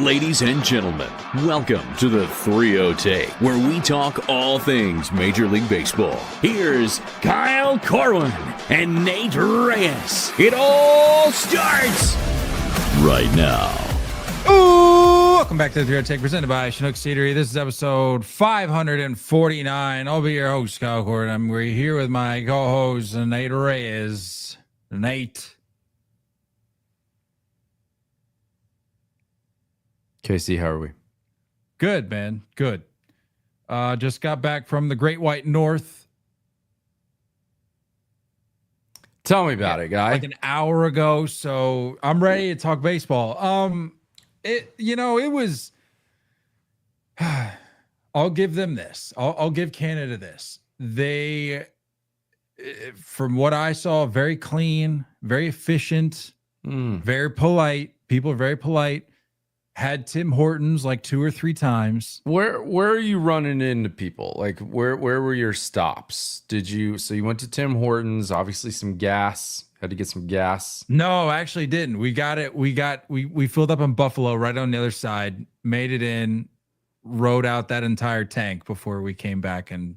Ladies and gentlemen, welcome to the 3-0 Take, where we talk all things Major League Baseball. Here's Kyle Corwin and Nate Reyes. It all starts right now. Ooh, welcome back to the 3-0 Take, presented by Chinook Seedery. This is episode 549. I'll be your host, Kyle Corwin. I'm here with my co-host, Nate Reyes. Nate. KC, how are we? Good, man. Good. Just got back from the Great White North. Tell me about it, guy. Like an hour ago, so I'm ready to talk baseball. It was. I'll give them this. I'll give Canada this. They, from what I saw, very clean, very efficient, very polite. People are very polite. Had Tim Hortons like 2 or 3 times. Where are you running into people? Like where were your stops? So you went to Tim Hortons, obviously some gas. Had to get some gas. No, I actually didn't. We got it. We filled up in Buffalo right on the other side, made it in, rode out that entire tank before we came back and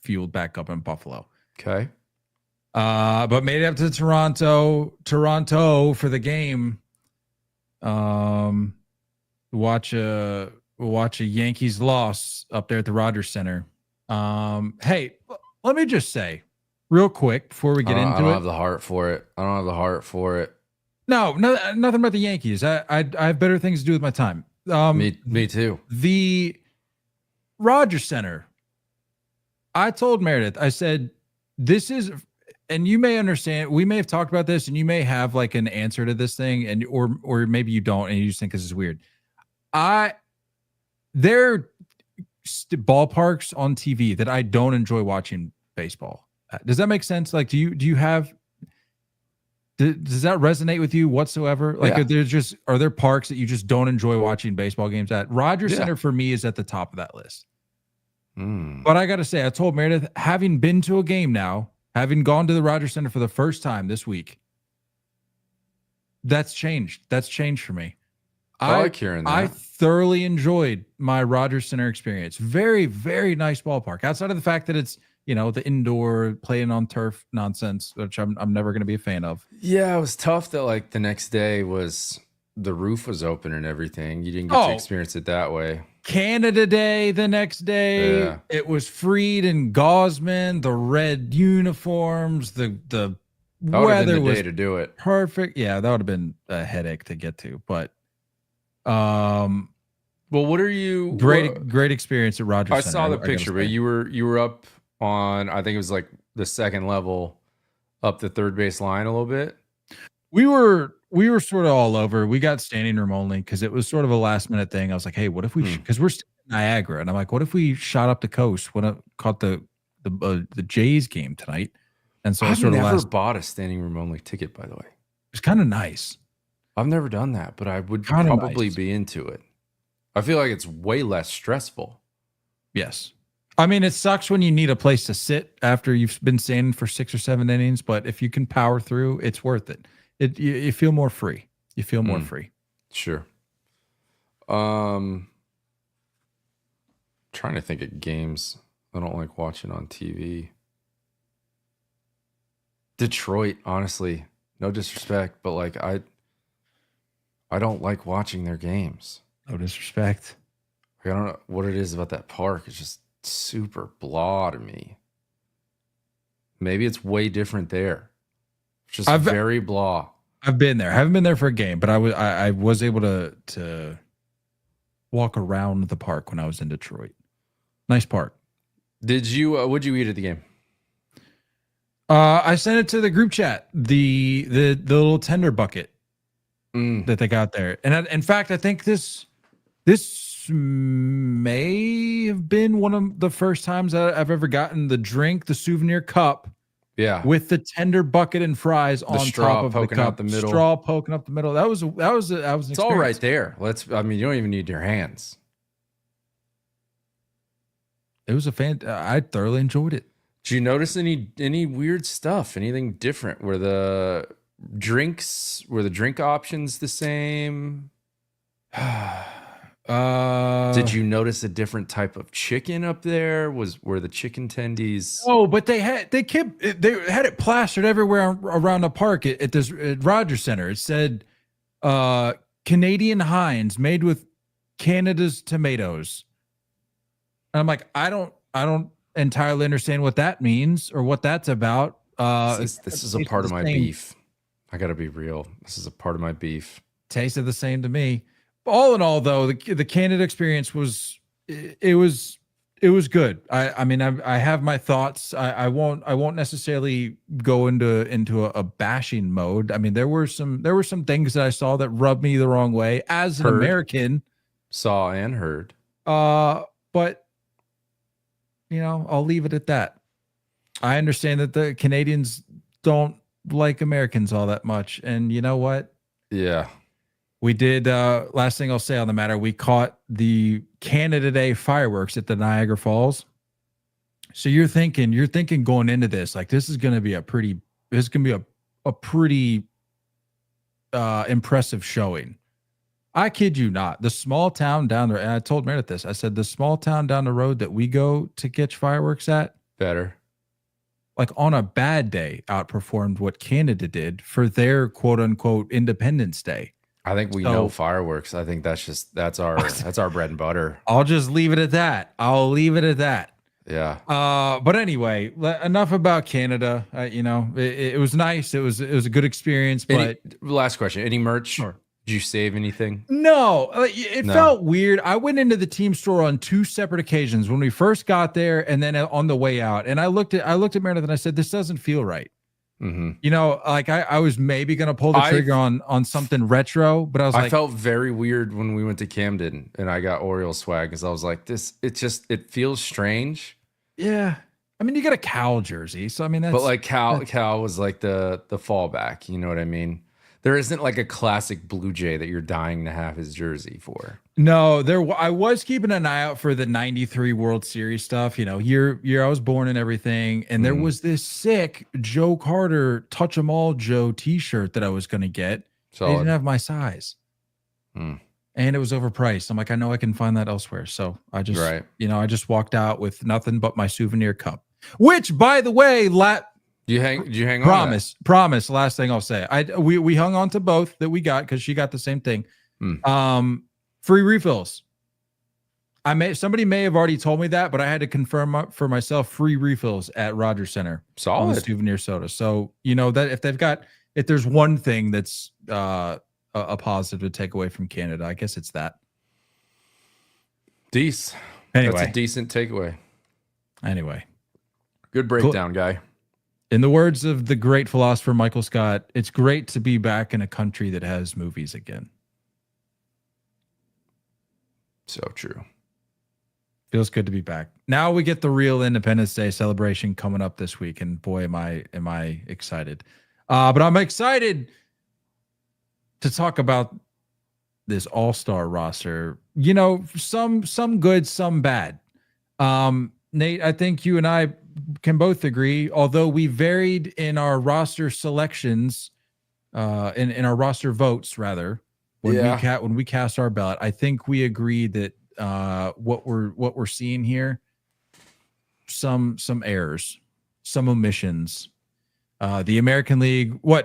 fueled back up in Buffalo. Okay. But made it up to Toronto for the game. Watch a Yankees loss up there at the Rogers Center. Hey, let me just say real quick before we get into it. I don't have the heart for it. No, nothing about the Yankees. I have better things to do with my time. Me too. The Rogers Center. I told Meredith, I said, this is, and you may understand, we may have talked about this and you may have like an answer to this thing, and or maybe you don't and you just think this is weird. There are ballparks on TV that I don't enjoy watching baseball. Does that make sense? Like, do you have? Does that resonate with you whatsoever? Like, yeah. Are there parks that you just don't enjoy watching baseball games at? Rogers Center for me is at the top of that list. But I got to say, I told Meredith, having been to a game now, having gone to the Rogers Center for the first time this week, that's changed. That's changed for me. I like hearing that. I thoroughly enjoyed my Rogers Center experience. Very, very nice ballpark. Outside of the fact that it's, the indoor playing on turf nonsense, which I'm never going to be a fan of. Yeah, it was tough that like the next day the roof was open and everything. You didn't get to experience it that way. Canada Day the next day. It was Freed and Gosman, the red uniforms, the weather was day to do it. Perfect. Yeah, that would have been a headache to get to, but well, what are you great experience at Rogers Center. I saw the picture, but you were up on, I think it was like the second level up the third base line a little bit. We were sort of all over. We got standing room only because it was sort of a last minute thing. I was like, hey, what if we, because we're still in Niagara, and I'm like, what if we shot up the coast when I caught the Jays game tonight? And so I've never bought a standing room only ticket, by the way. It's kind of nice. I've never done that, but I would probably be into it. I feel like it's way less stressful. Yes. I mean, it sucks when you need a place to sit after you've been standing for 6 or 7 innings, but if you can power through, it's worth it. You feel more free. You feel more free. Sure. Trying to think of games I don't like watching on TV. Detroit, honestly, no disrespect, but like I don't like watching their games. No disrespect. I don't know what it is about that park. It's just super blah to me. Maybe it's way different there. It's just very blah. I've been there. I haven't been there for a game, but I was able to walk around the park when I was in Detroit. Nice park. What'd you eat at the game? I sent it to the group chat. The little tender bucket that they got there, and in fact, I think this may have been one of the first times I've ever gotten the souvenir cup. Yeah, with the tender bucket and fries on top of the cup, straw poking up the middle. That was an experience. It's all right there. You don't even need your hands. It was I thoroughly enjoyed it. Did you notice any weird stuff? Anything different? Were the drink options the same? Did you notice a different type of chicken up there? Were the chicken tendies? Oh, but they had it plastered everywhere around the park at Rogers Center. It said Canadian Heinz made with Canada's tomatoes. And I'm like, I don't entirely understand what that means or what that's about. This is a part of my beef. I got to be real. This is a part of my beef. Tasted the same to me. All in all, though, the Canada experience was good. I mean, I have my thoughts. I won't necessarily go into a bashing mode. I mean, there were some things that I saw that rubbed me the wrong way as an American. Saw and heard. But I'll leave it at that. I understand that the Canadians don't like Americans all that much, and you know what? Yeah. We did, last thing I'll say on the matter, we caught the Canada Day fireworks at the Niagara Falls. So you're thinking going into this, like, this is going to be a pretty impressive showing. I kid you not. The small town down there, and I told Meredith this, I said, the small town down the road that we go to catch fireworks at, better. Like on a bad day, outperformed what Canada did for their quote unquote Independence Day. I think we know fireworks. I think that's our bread and butter. I'll just leave it at that. Yeah. But anyway, enough about Canada. It was nice. It was a good experience. But last question: any merch? Sure. Did you save anything? No. It felt weird. I went into the team store on 2 separate occasions, when we first got there and then on the way out. And I looked at Meredith and I said, "This doesn't feel right." Mm-hmm. Like I was maybe gonna pull the trigger on something retro, but I felt very weird when we went to Camden and I got Orioles swag, because I was like, it feels strange. Yeah, I mean, you got a Cal jersey, so I mean, but like Cal was like the fallback. You know what I mean? There isn't like a classic Blue Jay that you're dying to have his jersey for. No, I was keeping an eye out for the 93 World Series stuff, year I was born and everything. And there was this sick Joe Carter Touch 'em All Joe t-shirt that I was going to get. They didn't have my size. And it was overpriced. I'm like, I know I can find that elsewhere. So I just, I just walked out with nothing but my souvenir cup, which, by the way, did you hang on? Promise. Last thing I'll say. We hung on to both that we got because she got the same thing. Free refills. Somebody may have already told me that, but I had to confirm for myself. Free refills at Rogers Center. Solid. On the souvenir soda. So that if there's one thing that's a positive to take away from Canada, I guess it's that. Anyway, that's a decent takeaway. Anyway, good breakdown, guy. In the words of the great philosopher Michael Scott, it's great to be back in a country that has movies again. So true. Feels good to be back. Now we get the real Independence Day celebration coming up this week, and boy, am I excited. But I'm excited to talk about this all-star roster. Some good, some bad. Nate, I think you and I can both agree, although we varied in our roster selections, in our roster votes rather, when we cast our ballot, I think we agreed that what we're seeing here, some errors, some omissions. The American League, a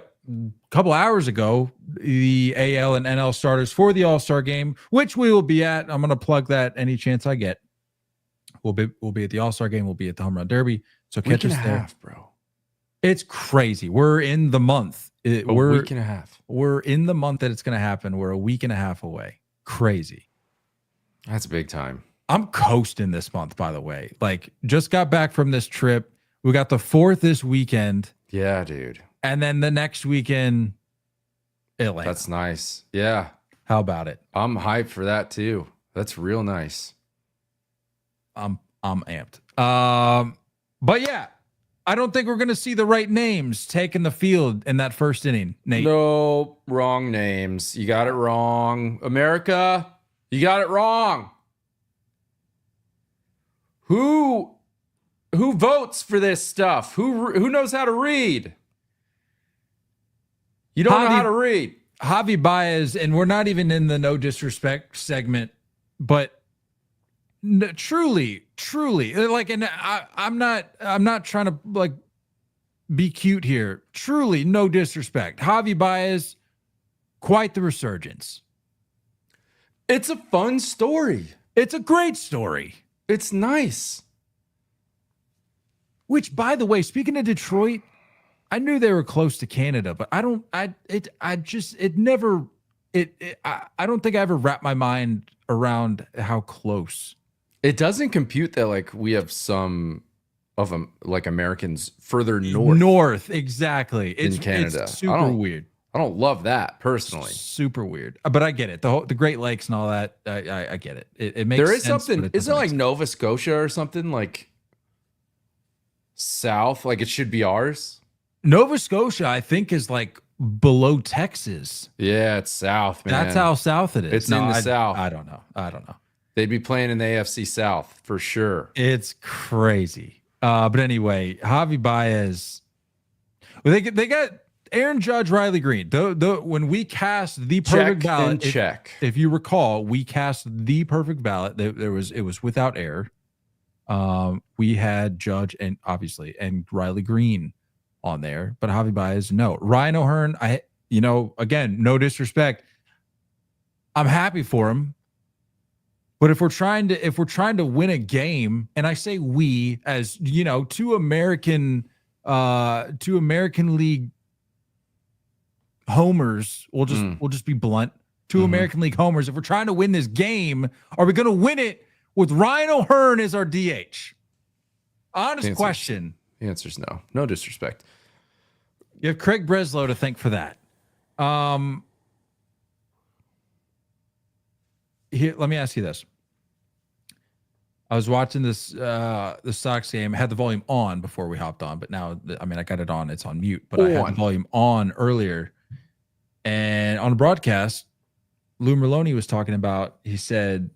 couple hours ago, the AL and NL starters for the All-Star game, which we will be at. I'm going to plug that any chance I get. We'll be at the All-Star game. We'll be at the Home Run Derby. So catch us there, bro. It's crazy. We're in the month. We're a week and a half. We're in the month that it's going to happen. We're a week and a half away. Crazy. That's big time. I'm coasting this month, by the way. Like, just got back from this trip. We got the 4th this weekend. Yeah, dude. And then the next weekend, Atlanta. That's nice. Yeah. How about it? I'm hyped for that too. That's real nice. I'm amped. But yeah, I don't think we're going to see the right names taking the field in that first inning, Nate. No, wrong names. You got it wrong. America, you got it wrong. Who votes for this stuff? Who knows how to read? You don't know how to read. Javi Baez, and we're not even in the no disrespect segment, but truly, like, and I'm not trying to like be cute here. Truly, no disrespect. Javi Baez, quite the resurgence. It's a fun story. It's a great story. It's nice. Which, by the way, speaking of Detroit, I knew they were close to Canada, but I don't think I ever wrapped my mind around how close. It doesn't compute that like we have some of them like Americans further north. Exactly. In Canada. It's super weird. I don't love that personally. Super weird, but I get it. The Great Lakes and all that. I get it. It makes there is sense, something. Isn't it like Nova Scotia or something like south? Like it should be ours. Nova Scotia, I think, is like below Texas. Yeah, it's south, man. That's how south it is. It's in the south. I don't know. They'd be playing in the AFC South for sure. It's crazy. But anyway, Javi Baez. Well, they got Aaron Judge, Riley Green. When we cast the perfect ballot, if you recall, we cast the perfect ballot. It was without error. We had Judge and Riley Green on there, but Javi Baez, no. Ryan O'Hearn, again, no disrespect. I'm happy for him. But if we're trying to win a game, and I say we as two American League homers, we'll just be blunt. Two American League homers. If we're trying to win this game, are we going to win it with Ryan O'Hearn as our DH? Honest question. The answer's no. No disrespect. You have Craig Breslow to thank for that. Here, let me ask you this. I was watching the Sox game. I had the volume on before we hopped on, but now, I got it on. It's on mute, but I had the volume on earlier. And on the broadcast, Lou Merloni was talking about, he said,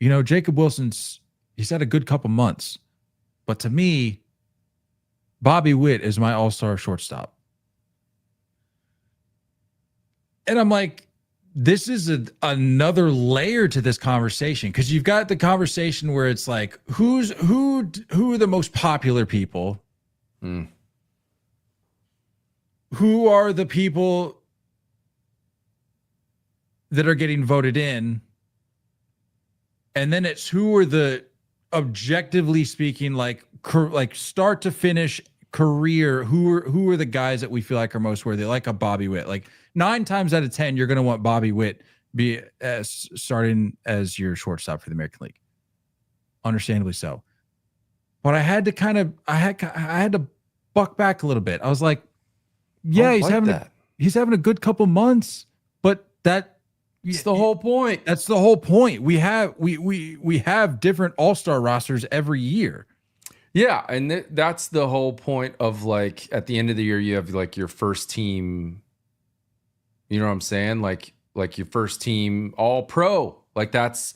Jacob Wilson's, he's had a good couple months, but to me, Bobby Witt is my all-star shortstop. And I'm like, this is another layer to this conversation, because you've got the conversation where it's like, who are the most popular people? Who are the people that are getting voted in? And then it's who are the, objectively speaking, like start to finish career, who are the guys that we feel like are most worthy, like a Bobby Witt. Like 9 times out of 10, you're going to want Bobby Witt be starting as your shortstop for the American League. Understandably so. But I had to I had to buck back a little bit. I was like, yeah, he's having a good couple months, but it's the whole point. That's the whole point. We have different all-star rosters every year. Yeah, and that's the whole point of, like, at the end of the year, you have like your first team. You know what I'm saying? Like your first team all pro. Like that's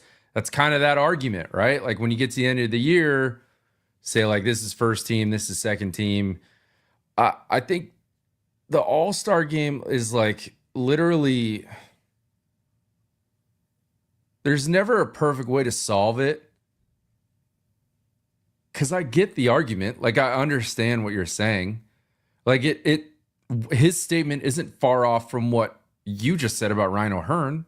kind of that argument, right? Like when you get to the end of the year, say like this is first team, this is second team. I think the All-Star game is like literally, there's never a perfect way to solve it. Cause I get the argument. Like I understand what you're saying. Like his statement isn't far off from what you just said about Ryan O'Hearn.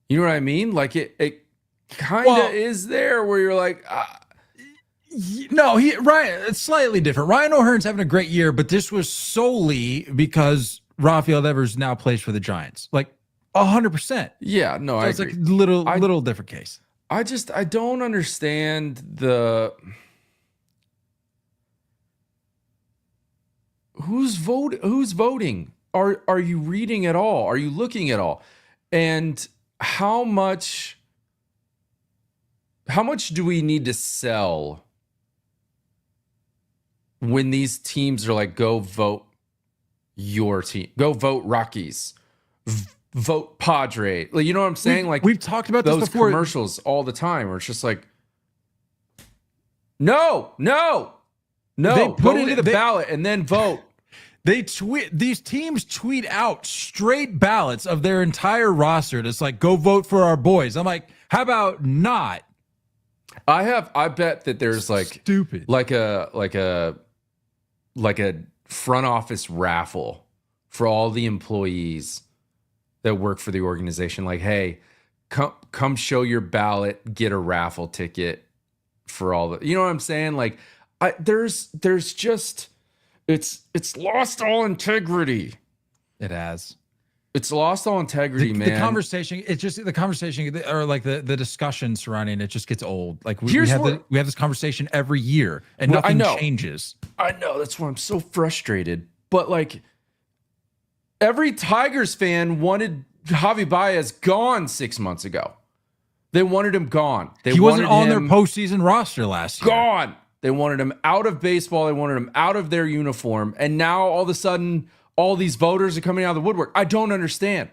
You know what I mean? Like it kind of is there where you're like, no, Ryan, it's slightly different. Ryan O'Hearn's having a great year, but this was solely because Rafael Devers now plays for the Giants. Like 100%. Yeah, no, so I it's agree. Like little different case. I don't understand who's voting. Are you reading at all? Are you looking at all? And how much do we need to sell when these teams are like, go vote your team, go vote Rockies, vote Padre? Like, you know what I'm saying? Like we've talked about those this before. Commercials all the time where it's just like, no, they put it into the ballot and then vote. These teams tweet out straight ballots of their entire roster. It's like, go vote for our boys. I'm like, how about not? I bet that there's like stupid, like a front office raffle for all the employees that work for the organization. Like, hey, come show your ballot, get a raffle ticket for all the, you know what I'm saying? Like, there's just, it's lost all integrity. It has. It's lost all integrity, man. The conversation, it's just the conversation, or like the discussion surrounding it just gets old. Like we have this conversation every year and nothing changes. I know, that's why I'm so frustrated. But like, every Tigers fan wanted Javi Baez gone 6 months ago. They wanted him gone. He wasn't on their postseason roster last year. Gone. They wanted him out of baseball. They wanted him out of their uniform. And now all of a sudden, all these voters are coming out of the woodwork. I don't understand.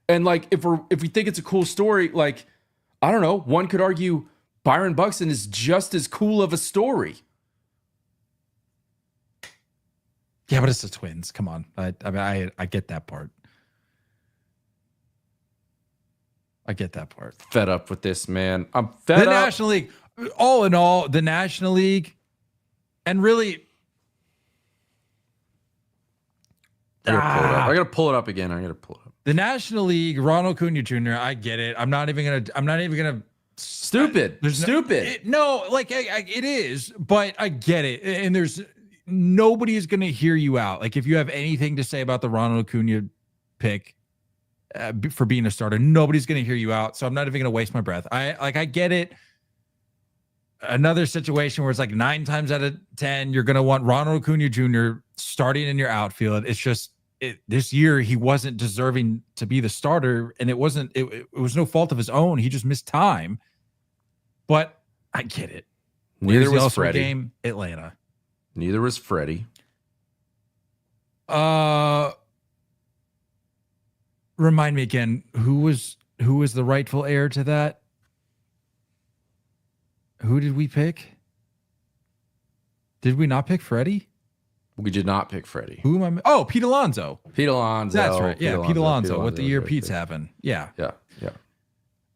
And like, if we think it's a cool story, like, I don't know, one could argue Byron Buxton is just as cool of a story. Yeah, but it's the Twins. Come on. I get that part. I get that part. Fed up with this, man. I'm fed up. The National League, all in all, the National League, and really, I gotta pull it up again. The National League, Ronald Acuna Jr. I get it. I'm not even gonna. Stupid. Stupid. It is, but I get it. And nobody is gonna hear you out. Like, if you have anything to say about the Ronald Acuna pick for being a starter, nobody's gonna hear you out. So I'm not even gonna waste my breath. I get it. Another situation where it's like 9 times out of 10, you're gonna want Ronald Acuna Jr. starting in your outfield. It's just this year he wasn't deserving to be the starter, and it was no fault of his own. He just missed time. But I get it. Neither was Freddie. Game, Atlanta. Neither was Freddie. Remind me again, who was the rightful heir to that? Who did we pick? Did we not pick Freddie? We did not pick Freddie. Who am I? Oh, Pete Alonso. Pete Alonso. That's right. Yeah, Pete Alonso. What the year Pete's having. Yeah. Yeah.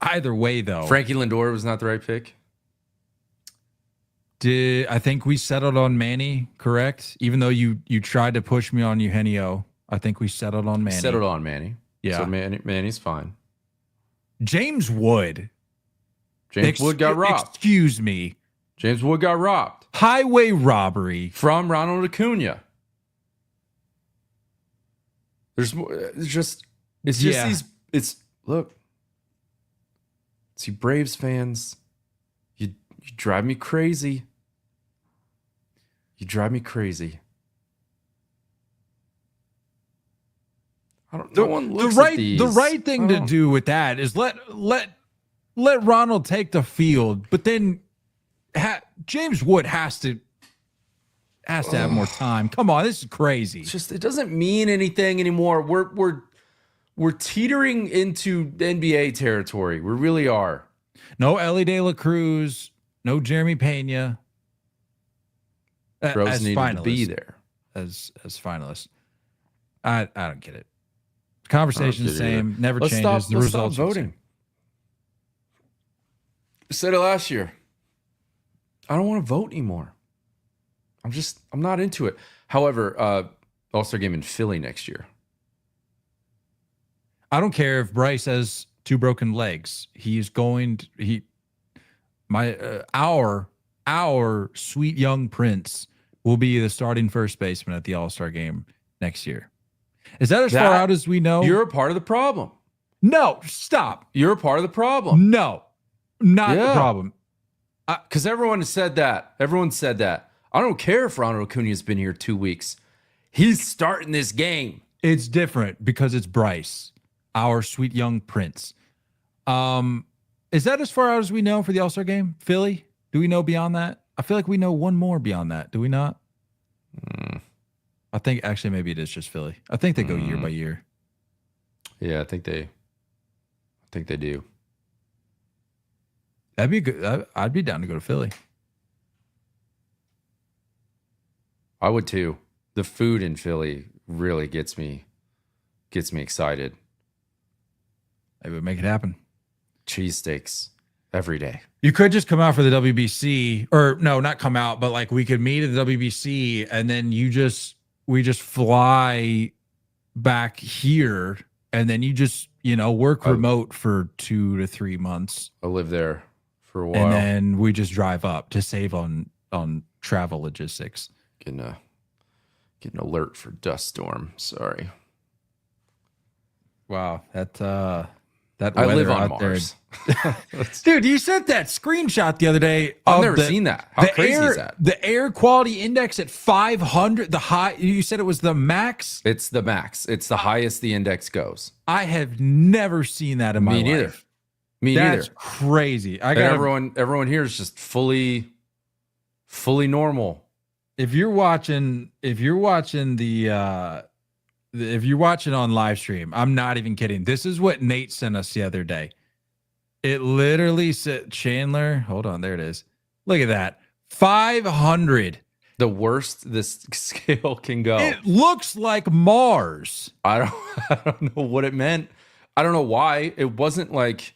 Either way, though. Frankie Lindor was not the right pick. I think we settled on Manny, correct? Even though you tried to push me on Eugenio, I think we settled on Manny. Settled on Manny. Yeah. So Manny's fine. James Wood. Wood got robbed. Excuse me. James Wood got robbed. Highway robbery. From Ronald Acuna. It's you Braves fans. You drive me crazy. You drive me crazy. No one looks at these. The right thing to do with that is let Ronald take the field, but then James Wood has to have more time. Come on, this is crazy. It's just, it doesn't mean anything anymore. We're teetering into NBA territory. We really are. No Ellie De La Cruz, no Jeremy Pena. Bros needed to be there as finalists. I don't get it. Conversation's the same, never changes. The results stop voting. I said it last year. I don't want to vote anymore. I'm not into it. However, All-Star game in Philly next year. I don't care if Bryce has 2 broken legs. Our sweet young prince will be the starting first baseman at the All-Star game next year. Is that as far out as we know? You're a part of the problem. No, stop. You're a part of the problem. No, not the problem. Because everyone said that. Everyone said that. I don't care if Ronald Acuna has been here 2 weeks. He's starting this game. It's different because it's Bryce, our sweet young prince. Is that as far out as we know for the All-Star game? Philly? Do we know beyond that? I feel like we know one more beyond that. Do we not? I think actually maybe it is just Philly. I think they go year by year. Yeah, I think they do. That'd be good. I'd be down to go to Philly. I would too. The food in Philly really gets me excited. Maybe we'll make it happen. Cheesesteaks every day. You could just come out for the WBC, or no, not come out, but like we could meet at the WBC, and then we just fly back here, and then you just work remote for 2 to 3 months. I'll live there for a while, and then we just drive up to save on travel logistics. Get an alert for dust storm. Sorry. Wow, that I live on Mars. Dude, you sent that screenshot the other day. I've never seen that. How crazy is that? The air quality index at 500, the high, you said it was the max? It's the max. It's the highest the index goes. I have never seen that in my life. Neither. Me neither. That's crazy. Everyone here is just fully normal. If you're watching on live stream, I'm not even kidding. This is what Nate sent us the other day. It literally said, Chandler, hold on, there it is. Look at that. 500. The worst this scale can go. It looks like Mars. I don't know what it meant. I don't know why. It wasn't like,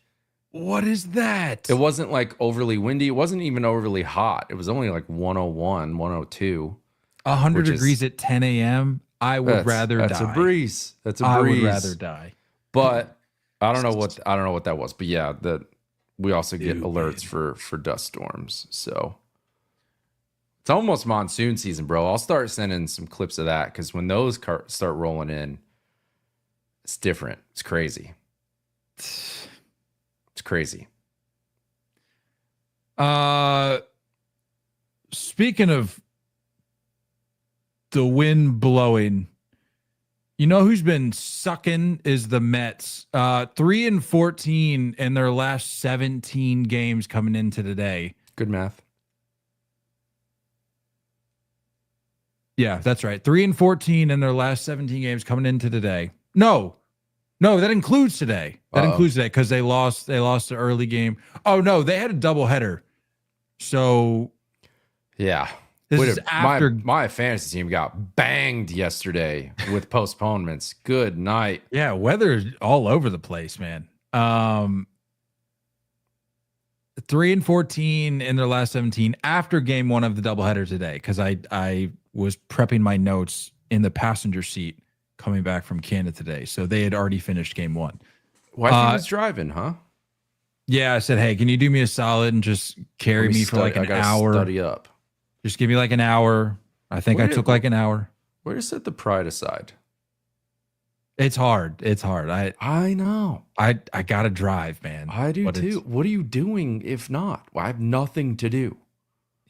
what is that? It wasn't like overly windy. It wasn't even overly hot. It was only like 101, 102. 100 degrees at 10 a.m. I would rather die. That's a breeze. I would rather die. But I don't know what that was. But yeah, we also get alerts for dust storms. So it's almost monsoon season, bro. I'll start sending some clips of that because when those start rolling in, it's different. It's crazy. It's crazy. Speaking of the wind blowing, you know who's been sucking is the Mets. 3-14 in their last 17 games coming into today. Good math. Yeah, that's right. 3-14 in their last 17 games coming into today. No, that includes today. That includes today because they lost the early game. Oh no, they had a doubleheader. So yeah. This is after my fantasy team got banged yesterday with postponements. Good night. Yeah, weather's all over the place, man. 3-14 in their last 17 after game one of the doubleheader today, because I was prepping my notes in the passenger seat coming back from Canada today. So they had already finished game one. Wifey was driving, huh? Yeah, I said, hey, can you do me a solid and just carry me for like an hour? Study up. Just give me like an hour. I think I took like an hour. Way to set the pride aside. It's hard. I know. I gotta drive, man. I do too. What are you doing if not? Well, I have nothing to do.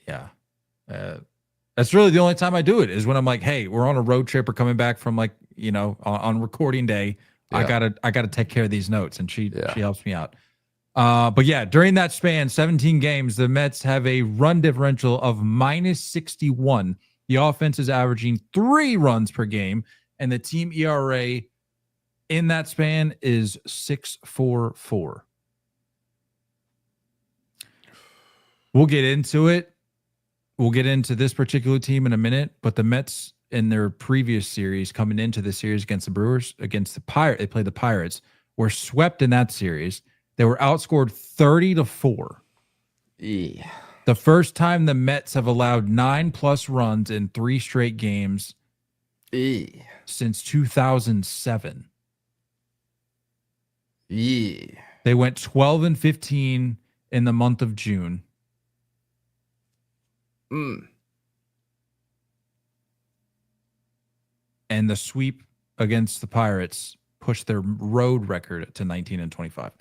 Yeah. That's really the only time I do it is when I'm like, hey, we're on a road trip or coming back from like, on recording day. Yeah. I gotta take care of these notes, and she helps me out. But yeah, during that span, 17 games, the Mets have a run differential of -61. The offense is averaging 3 runs per game, and the team ERA in that span is 6.44. We'll get into it. We'll get into this particular team in a minute, but the Mets in their previous series, coming into the series against the Brewers, against the Pirates, they played the Pirates, were swept in that series. They were outscored 30-4. Yeah. The first time the Mets have allowed 9+ runs in 3 straight games since 2007. Yeah. They went 12-15 in the month of June. And the sweep against the Pirates pushed their road record to 19-25.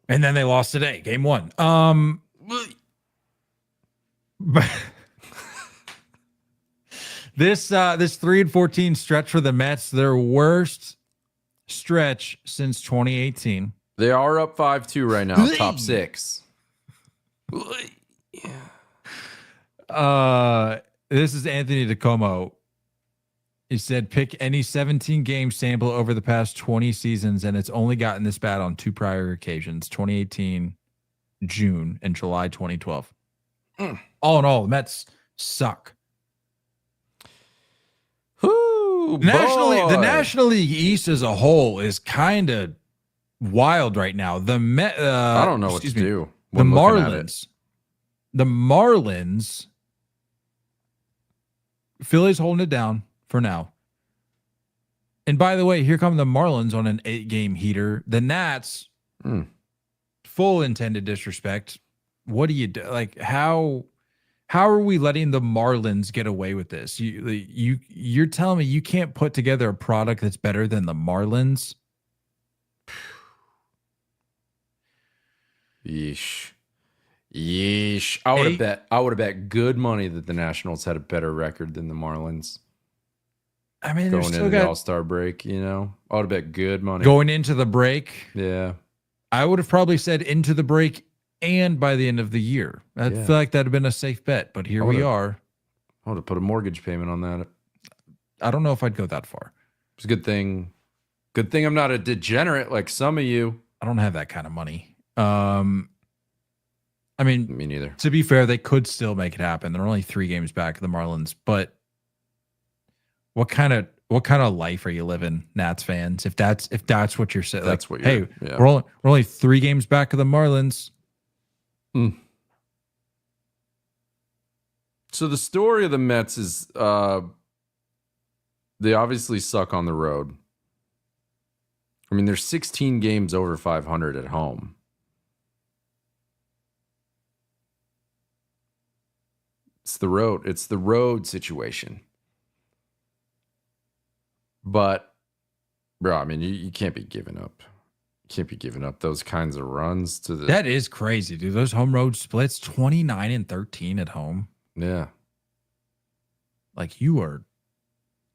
And then they lost today, game 1. This 3-14 stretch for the Mets, their worst stretch since 2018. They are up 5-2 right now, top 6. This is Anthony DeComo. He said, pick any 17-game sample over the past 20 seasons, and it's only gotten this bad on 2 prior occasions, 2018 June and July 2012. All in all, the Mets suck. Ooh, The boy. National League East as a whole is kind of wild right now. I don't know what to do. The when looking at it. Marlins, Philly's holding it down for now. And by the way, here come the Marlins on an 8-game heater. The Nats, full intended disrespect. What do you do? Like, how are we letting the Marlins get away with this? You're telling me you can't put together a product that's better than the Marlins? Yeesh. I would have bet good money that the Nationals had a better record than the Marlins. I mean, going into the All-Star break, I would have bet good money. Going into the break? Yeah. I would have probably said into the break and by the end of the year. I feel like that'd have been a safe bet, but here we are. I would have put a mortgage payment on that. I don't know if I'd go that far. It's a good thing. Good thing I'm not a degenerate like some of you. I don't have that kind of money. I mean, me neither. To be fair, they could still make it happen. They're only 3 games back of the Marlins, but what kind of life are you living, Nats fans? If that's what you're saying, that's what you're. Hey, we're only 3 games back of the Marlins. So the story of the Mets is they obviously suck on the road. I mean, there's 16 games over 500 at home. It's the road. It's the road situation. But, bro, I mean, you can't be giving up. You can't be giving up those kinds of runs to the. That is crazy, dude. Those home road splits, 29-13 at home. Yeah. Like, you are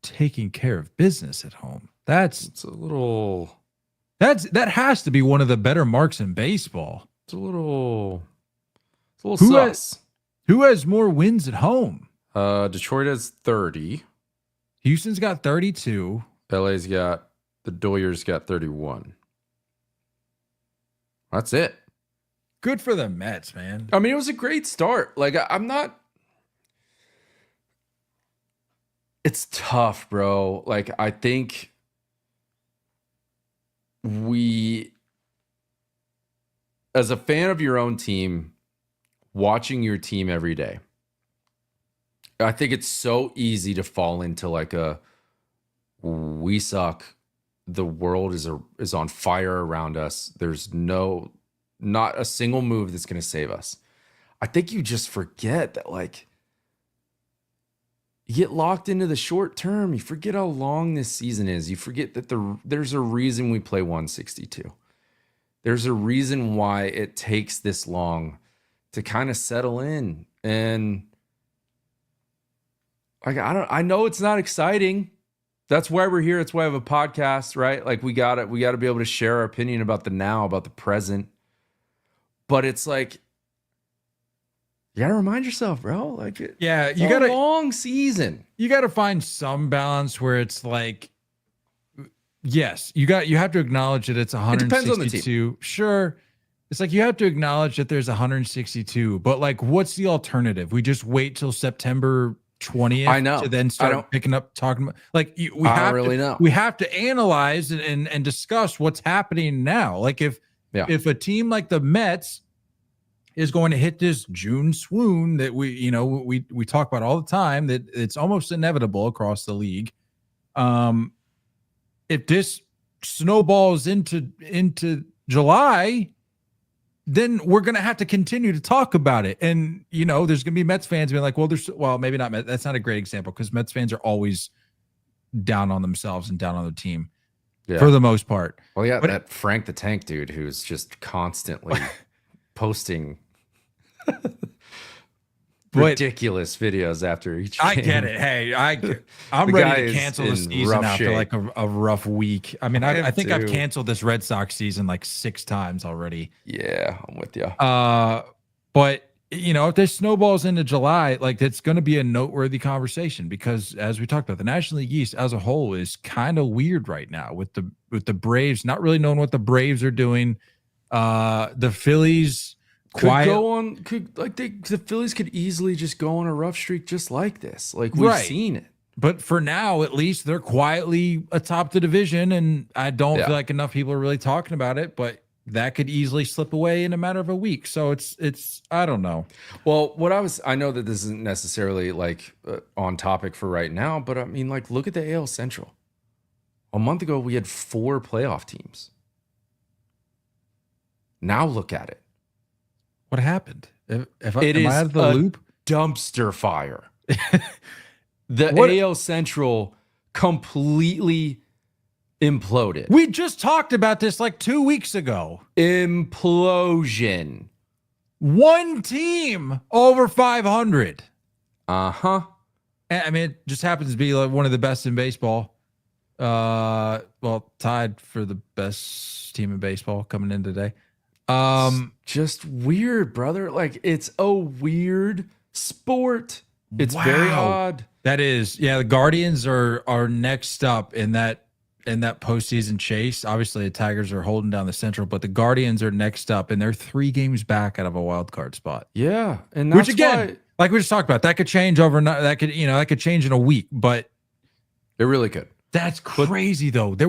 taking care of business at home. It's a little. That has to be one of the better marks in baseball. It's a little sus. Who has more wins at home? Detroit has 30. Houston's got 32. The Doyers got 31. That's it. Good for the Mets, man. I mean, it was a great start. Like, I'm not. It's tough, bro. Like, I think as a fan of your own team, watching your team every day, I think it's so easy to fall into like we suck. The world is on fire around us. There's not a single move that's going to save us. I think you just forget that, like, you get locked into the short term. You forget how long this season is. You forget that there's a reason we play 162. There's a reason why it takes this long to kind of settle in. And like, I know it's not exciting. That's why we're here. That's why I have a podcast, right? Like, we got to be able to share our opinion about the now, about the present. But it's like, you got to remind yourself, bro. Like, you got a long season. You got to find some balance where it's like, yes, you have to acknowledge that it's 162. It depends on the team. Sure. It's like you have to acknowledge that there's 162, but like, what's the alternative? We just wait till September 20th. I know. To then start picking up talking about, like, we have to analyze and discuss what's happening now. Like, if a team like the Mets is going to hit this June swoon that we talk about all the time, that it's almost inevitable across the league. If this snowballs into July, then we're going to have to continue to talk about it. And, there's going to be Mets fans being like, well, maybe not. That's not a great example, because Mets fans are always down on themselves and down on their team for the most part. Well, yeah, that Frank the Tank dude who's just constantly posting ridiculous videos after each game. I get it. Hey, I'm ready to cancel the season after like a rough week. I mean, I think I've canceled this Red Sox season like 6 times already. Yeah, I'm with you. But if this snowballs into July, like, that's going to be a noteworthy conversation, because as we talked about, the National League East as a whole is kind of weird right now with the Braves, not really knowing what the Braves are doing. The Phillies the Phillies could easily just go on a rough streak just like this. Like, we've seen it. But for now, at least they're quietly atop the division, and I don't feel like enough people are really talking about it, but that could easily slip away in a matter of a week. So it's I don't know. Well, I know that this isn't necessarily like on topic for right now, but I mean, like, look at the AL Central. A month ago, we had 4 playoff teams. Now look at it. What happened? Am I It is out of the loop? Dumpster fire. The AL Central completely imploded. We just talked about this like 2 weeks ago. Implosion. One team over 500. Uh-huh. I mean, it just happens to be like one of the best in baseball. Well, tied for the best team in baseball coming in today. Just weird, brother. Like, it's a weird sport. It's very odd. That is, the Guardians are next up in that postseason chase. Obviously, the Tigers are holding down the Central, but the Guardians are next up, and they're 3 games back out of a wild card spot. Yeah, and that's which again, like we just talked about, that could change overnight. That could change in a week, but it really could. That's crazy, though. There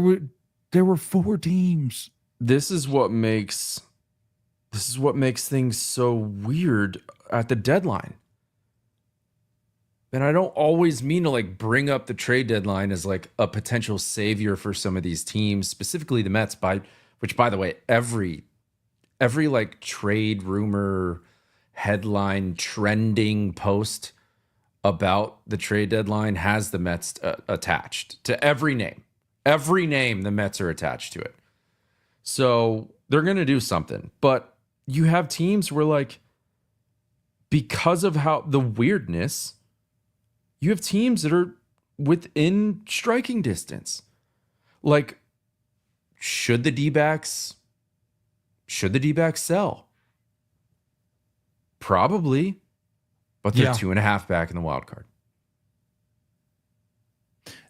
were 4 teams. This is what makes things so weird at the deadline. And I don't always mean to like bring up the trade deadline as like a potential savior for some of these teams, specifically the Mets, which by the way, every like trade rumor headline trending post about the trade deadline has the Mets attached to every name. Every name the Mets are attached to it. So they're going to do something. But you have teams where like, because of how the weirdness, you have teams that are within striking distance. Like, should the D-backs sell? Probably, but they're 2.5 back in the wild card.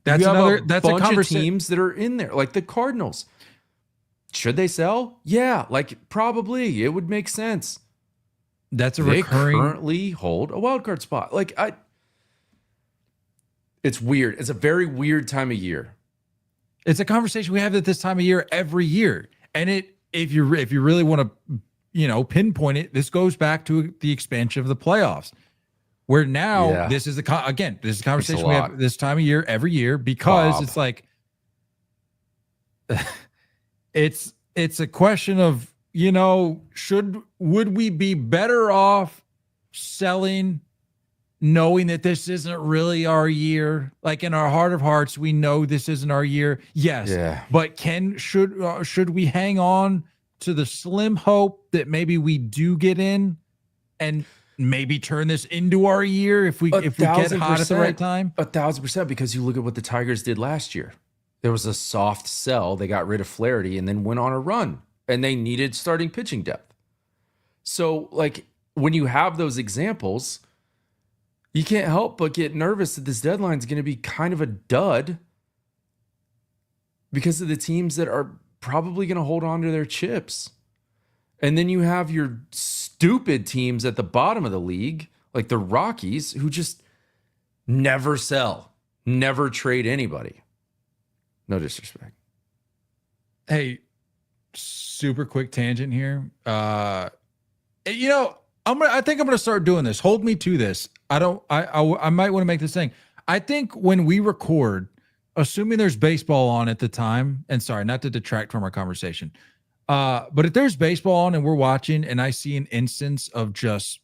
That's a bunch of teams that are in there, like the Cardinals. Should they sell? Yeah, like probably. It would make sense. They currently hold a wild card spot. Like it's weird. It's a very weird time of year. It's a conversation we have at this time of year every year. And if you really want to, pinpoint it, this goes back to the expansion of the playoffs, where now this is a conversation we have this time of year every year, because it's like, it's a question of, would we be better off selling, knowing that this isn't really our year? Like, in our heart of hearts, we know this isn't our year. Yes. Yeah. But should we hang on to the slim hope that maybe we do get in and maybe turn this into our year if we get hot at the right time? 1,000%, because you look at what the Tigers did last year. There was a soft sell. They got rid of Flaherty and then went on a run, and they needed starting pitching depth. So, like, when you have those examples, you can't help but get nervous that this deadline is going to be kind of a dud because of the teams that are probably going to hold on to their chips. And then you have your stupid teams at the bottom of the league, like the Rockies, who just never sell, never trade anybody. No disrespect. Hey, super quick tangent here. I think I'm going to start doing this. Hold me to this. I might want to make this thing. I think when we record, assuming there's baseball on at the time, and sorry, not to detract from our conversation, but if there's baseball on and we're watching and I see an instance of just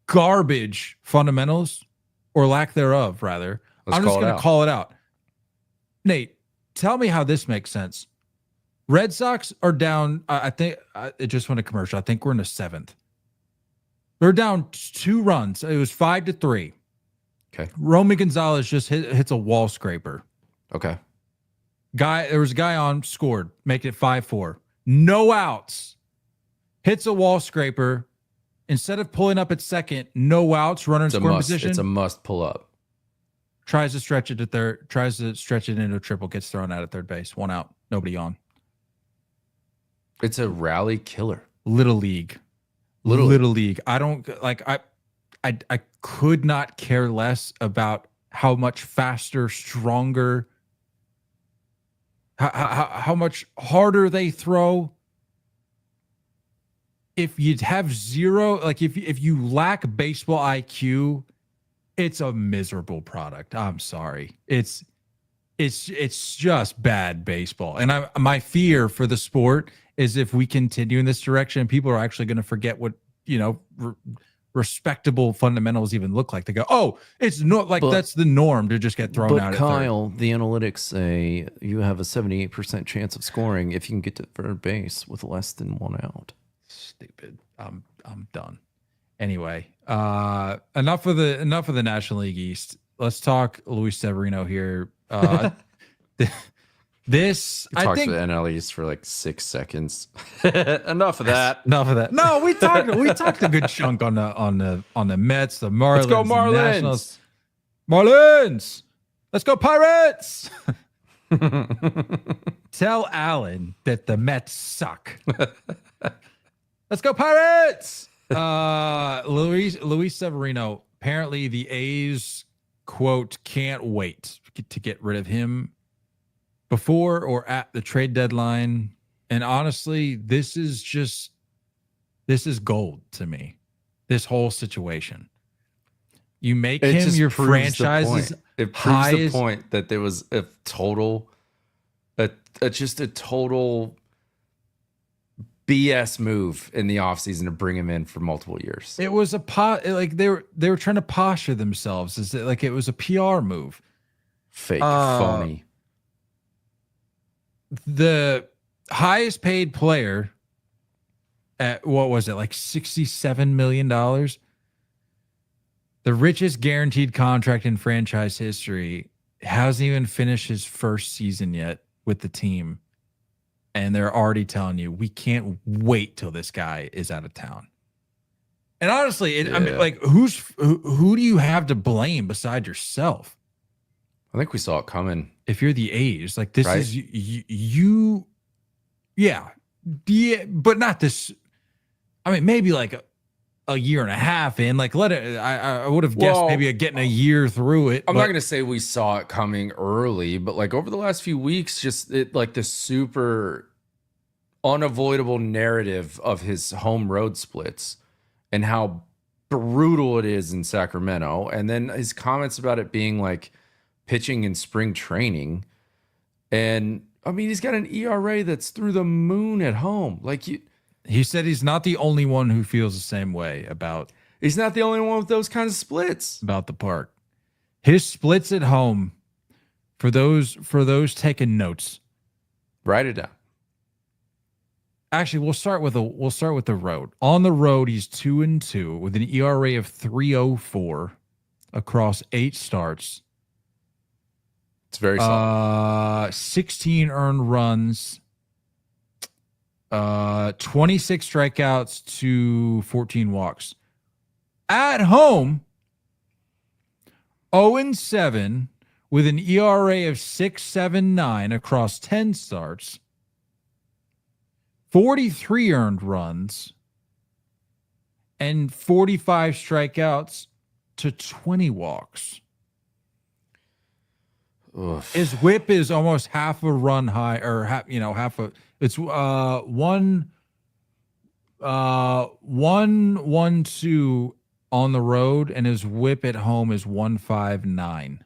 garbage fundamentals, or lack thereof, rather, I'm just going to call it out. Nate, tell me how this makes sense. Red Sox are down. I think it just went a commercial. I think we're in the 7th. They're down 2 runs. It was 5-3. Okay. Romy Gonzalez just hits a wall scraper. Okay. There was a guy on, scored, make it 5-4. No outs. Hits a wall scraper. Instead of pulling up at second, no outs, runner in scoring position. It's a must pull up. Tries to stretch it to third, tries to stretch it into a triple, gets thrown out at third base. 1 out, nobody on. It's a rally killer. Little league. I don't like, I could not care less about how much faster, stronger, how much harder they throw. If you have zero, like if you lack baseball IQ, it's a miserable product. I'm sorry. It's just bad baseball. And my fear for the sport is if we continue in this direction, people are actually going to forget what, respectable fundamentals even look like. They go, oh, it's not like that's the norm to just get thrown out. But Kyle, the analytics say you have a 78% chance of scoring if you can get to third base with less than one out. Stupid. I'm done. Anyway, enough of the National League East. Let's talk Luis Severino here. This We talked to the NL East for like 6 seconds. Enough of that. Enough of that. No, we talked a good chunk on the Mets, the Marlins. Let's go the Marlins. Nationals. Marlins. Let's go Pirates. Tell Allen that the Mets suck. Let's go Pirates. Luis Severino. Apparently the A's, quote, can't wait to get rid of him before or at the trade deadline. And honestly, this is gold to me. This whole situation. You make him your franchise's It proves the point that there was a total BS move in the offseason to bring him in for multiple years. It was like they were trying to posture themselves. Is it like it was a PR move? Fake, phony. The highest paid player at what was it, like $67 million? The richest guaranteed contract in franchise history hasn't even finished his first season yet with the team. And they're already telling you, we can't wait till this guy is out of town. And honestly, I mean, like, who do you have to blame beside yourself? I think we saw it coming. If you're the A's, like this is you, yeah, but not this. I mean, maybe like a year and a half in. Like, let it. I would have guessed maybe getting a year through it. I'm not gonna say we saw it coming early, but like over the last few weeks, just like the super unavoidable narrative of his home road splits and how brutal it is in Sacramento, and then his comments about it being like pitching in spring training. And I mean, he's got an ERA that's through the moon at home. Like he said, he's not the only one who feels the same way about. He's not the only one with those kinds of splits about the park. His splits at home, for those taking notes, write it down. Actually, we'll start with the road. On the road, he's 2-2 with an ERA of 3.04 across 8 starts. It's very solid. 16 earned runs, 26 strikeouts to 14 walks. At home, 0-7 with an ERA of 6.79 across 10 starts, 43 earned runs, and 45 strikeouts to 20 walks. Oof. His whip is almost half a run high, or half a. It's 1.12 on the road, and his whip at home is 1.59.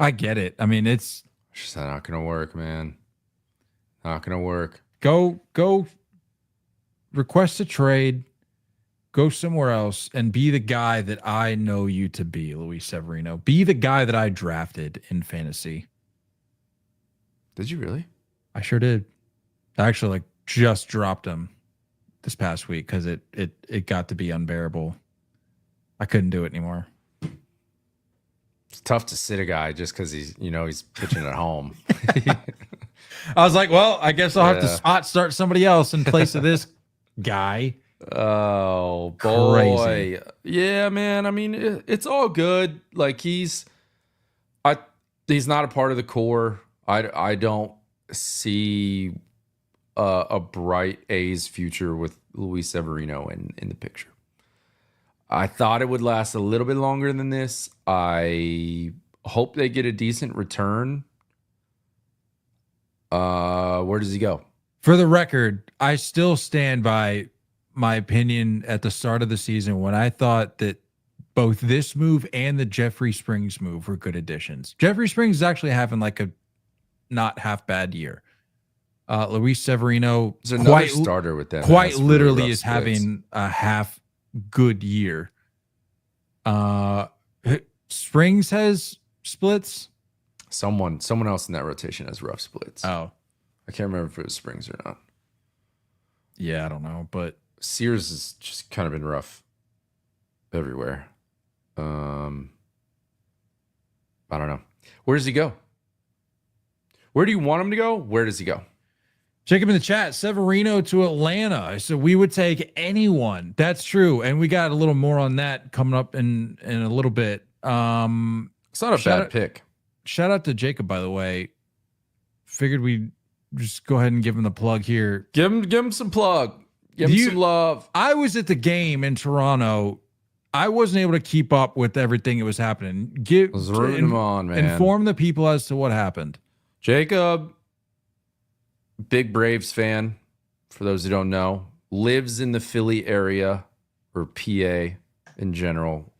I get it. I mean, it's just not gonna work, man. Not gonna work. Go request a trade. Go somewhere else and be the guy that I know you to be, Luis Severino. Be the guy that I drafted in fantasy. Did you really? I sure did. I actually just dropped him this past week because it got to be unbearable. I couldn't do it anymore. It's tough to sit a guy just because he's pitching at home. I was like, well, I guess I'll have to start somebody else in place of this guy. Oh boy. Crazy. Yeah, man. I mean, it's all good. Like he's not a part of the core. I don't see a bright A's future with Luis Severino in the picture. I thought it would last a little bit longer than this. I hope they get a decent return. Where does he go? For the record, I still stand by my opinion at the start of the season when I thought that both this move and the Jeffrey Springs move were good additions. Jeffrey Springs is actually having like a not half bad year. Luis Severino, There's another starter with them. quite That's really literally rough is splits. having a half good year. Springs has splits. Someone else in that rotation has rough splits. Oh, I can't remember if it was Springs or not. yeah, I don't know, but Sears has just kind of been rough everywhere. I don't know. Where does he go? Where do you want him to go? Where does he go? check him in the chat. Severino to Atlanta. So we would take anyone. That's true, and we got a little more on that coming up in a little bit. It's not a bad pick. Shout out to Jacob, by the way. Figured we'd just go ahead and give him the plug here. Give him some plug. Give him some love. I was at the game in Toronto. I wasn't able to keep up with everything that was happening. I was rooting him on, man. Inform the people as to what happened. Jacob, big Braves fan, for those who don't know, lives in the Philly area, or PA in general.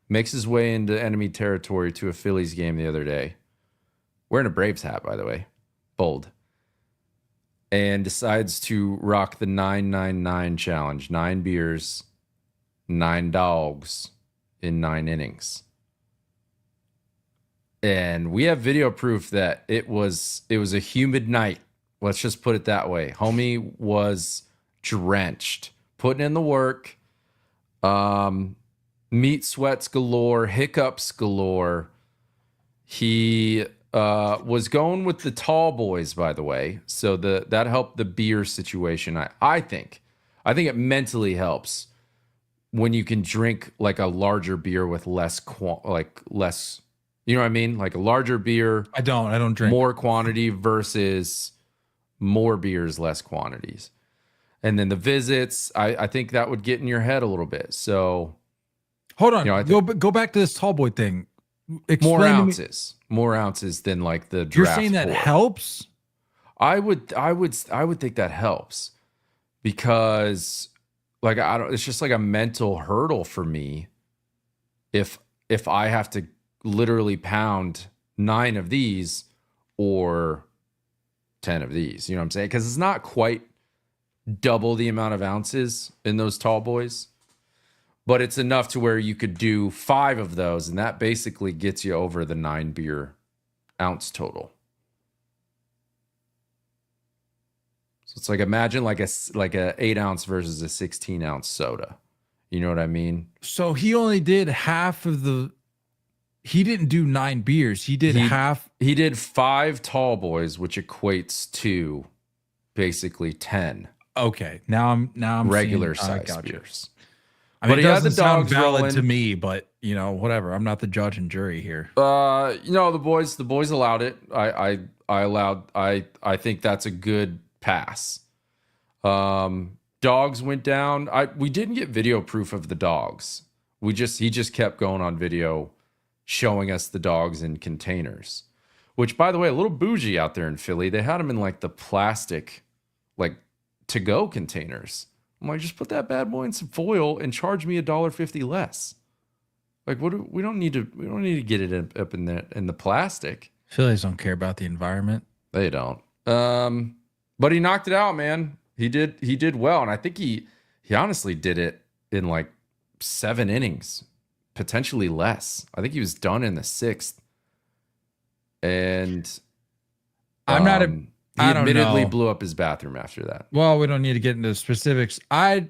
Makes his way into enemy territory to a Phillies game the other day. Wearing a Braves hat, by the way. Bold. And decides to rock the 999 challenge. 9 beers, 9 dogs in 9 innings. And we have video proof that it was a humid night. Let's just put it that way. Homie was drenched, putting in the work. Meat sweats galore, hiccups galore. He was going with the tall boys, by the way. So that helped the beer situation. I think it mentally helps when you can drink like a larger beer with less, you know what I mean? Like a larger beer. I don't drink more quantity versus more beers, less quantities. And then the visits, I think that would get in your head a little bit. So hold on, go back to this tall boy thing. Explain more ounces than like the draft. You're saying that helps? I would think that helps because like it's just like a mental hurdle for me if I have to literally pound 9 of these or 10 of these, you know what I'm saying? Because it's not quite double the amount of ounces in those tall boys, but it's enough to where you could do 5 of those, and that basically gets you over the 9 beer ounce total. So it's like, imagine like a 8 ounce versus a 16 ounce soda. You know what I mean? So he only did half of the. He didn't do 9 beers. He did half. He did 5 tall boys, which equates to basically 10. Okay, now I'm regular seeing, size beers. I mean, but it he had doesn't the sound dogs valid rolling to me, but you know, whatever. I'm not the judge and jury here. The boys allowed it. I think that's a good pass. Dogs went down. We didn't get video proof of the dogs. He just kept going on video showing us the dogs in containers, which, by the way, a little bougie out there in Philly. They had them in like the plastic, like to-go containers. I'm like, just put that bad boy in some foil and charge me $1.50 less. Like, we don't need to get it up in the plastic. Phillies don't care about the environment. They don't. But he knocked it out, man. He did well, and I think he honestly did it in like 7 innings. Potentially less. I think he was done in the 6th. And He admittedly blew up his bathroom after that. Well, we don't need to get into specifics. He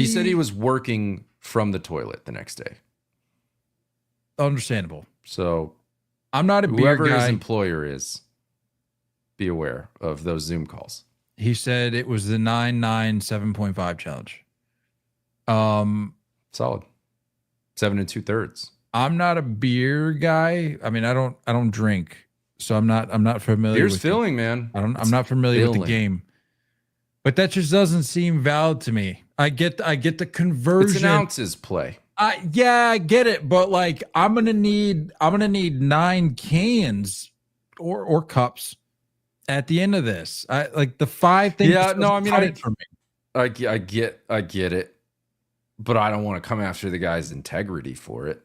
said he was working from the toilet the next day. Understandable. So I'm not a beer whoever guy. his employer is, be aware of those Zoom calls. He said it was the 997.5 challenge. Solid. 7 2/3. I'm not a beer guy. I mean, I don't drink, so I'm not familiar. Beer's with filling, man. I'm not familiar with the game. But that just doesn't seem valid to me. I get the conversion. It's an ounces play. Yeah, I get it, but like I'm gonna need 9 cans or cups at the end of this. I like the 5 things. Yeah, no, I mean, I get it, but I don't want to come after the guy's integrity for it.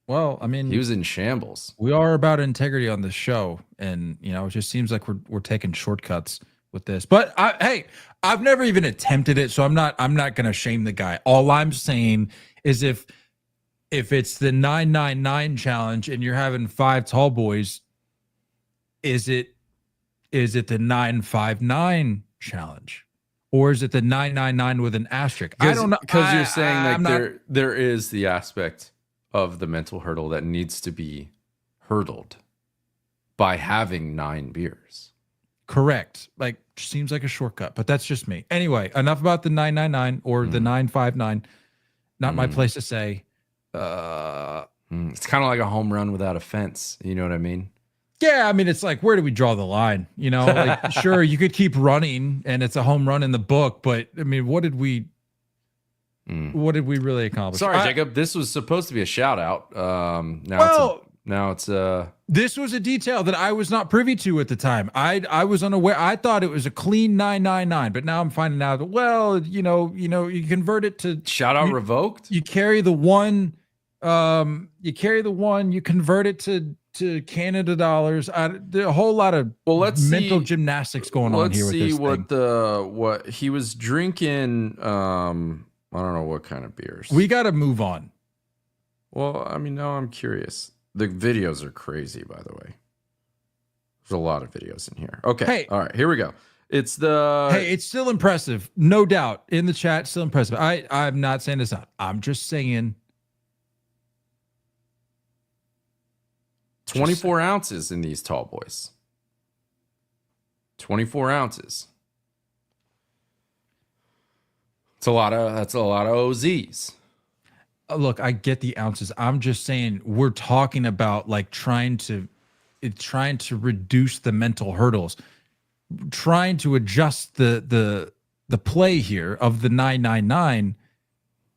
Well, I mean, he was in shambles. We are about integrity on the show, and it just seems like we're taking shortcuts with this. But hey, I've never even attempted it, so I'm not going to shame the guy. All I'm saying is if it's the 999 challenge and you're having 5 tall boys, is it the 959 challenge, or is it the 999 with an asterisk? I don't know, because you're saying like there is the aspect of the mental hurdle that needs to be hurdled by having 9 beers. Correct. Like, seems like a shortcut, but that's just me. Anyway, enough about the 999 or the 959. Not my place to say. It's kind of like a home run without a fence. You know what I mean? Yeah, I mean, it's like, where do we draw the line? Like, sure, you could keep running and it's a home run in the book, but I mean, what did we really accomplish? Sorry, Jacob. This was supposed to be a shout out. Now it's this was a detail that I was not privy to at the time. I was unaware. I thought it was a clean 999, but now I'm finding out that, well, you convert it to shout out revoked. You carry the one, you convert it to Canada dollars. There's a whole lot of mental gymnastics going on here with this thing. Let's see what he was drinking. I don't know what kind of beers. We got to move on. Well, I mean, now I'm curious. The videos are crazy, by the way. There's a lot of videos in here. Okay. Hey. All right, here we go. It's still impressive. No doubt. In the chat, still impressive. I'm not saying this out. I'm just saying 24 ounces in these tall boys. 24 ounces. That's a lot of OZs. Look, I get the ounces. I'm just saying we're talking about like trying to reduce the mental hurdles, trying to adjust the play here of the 999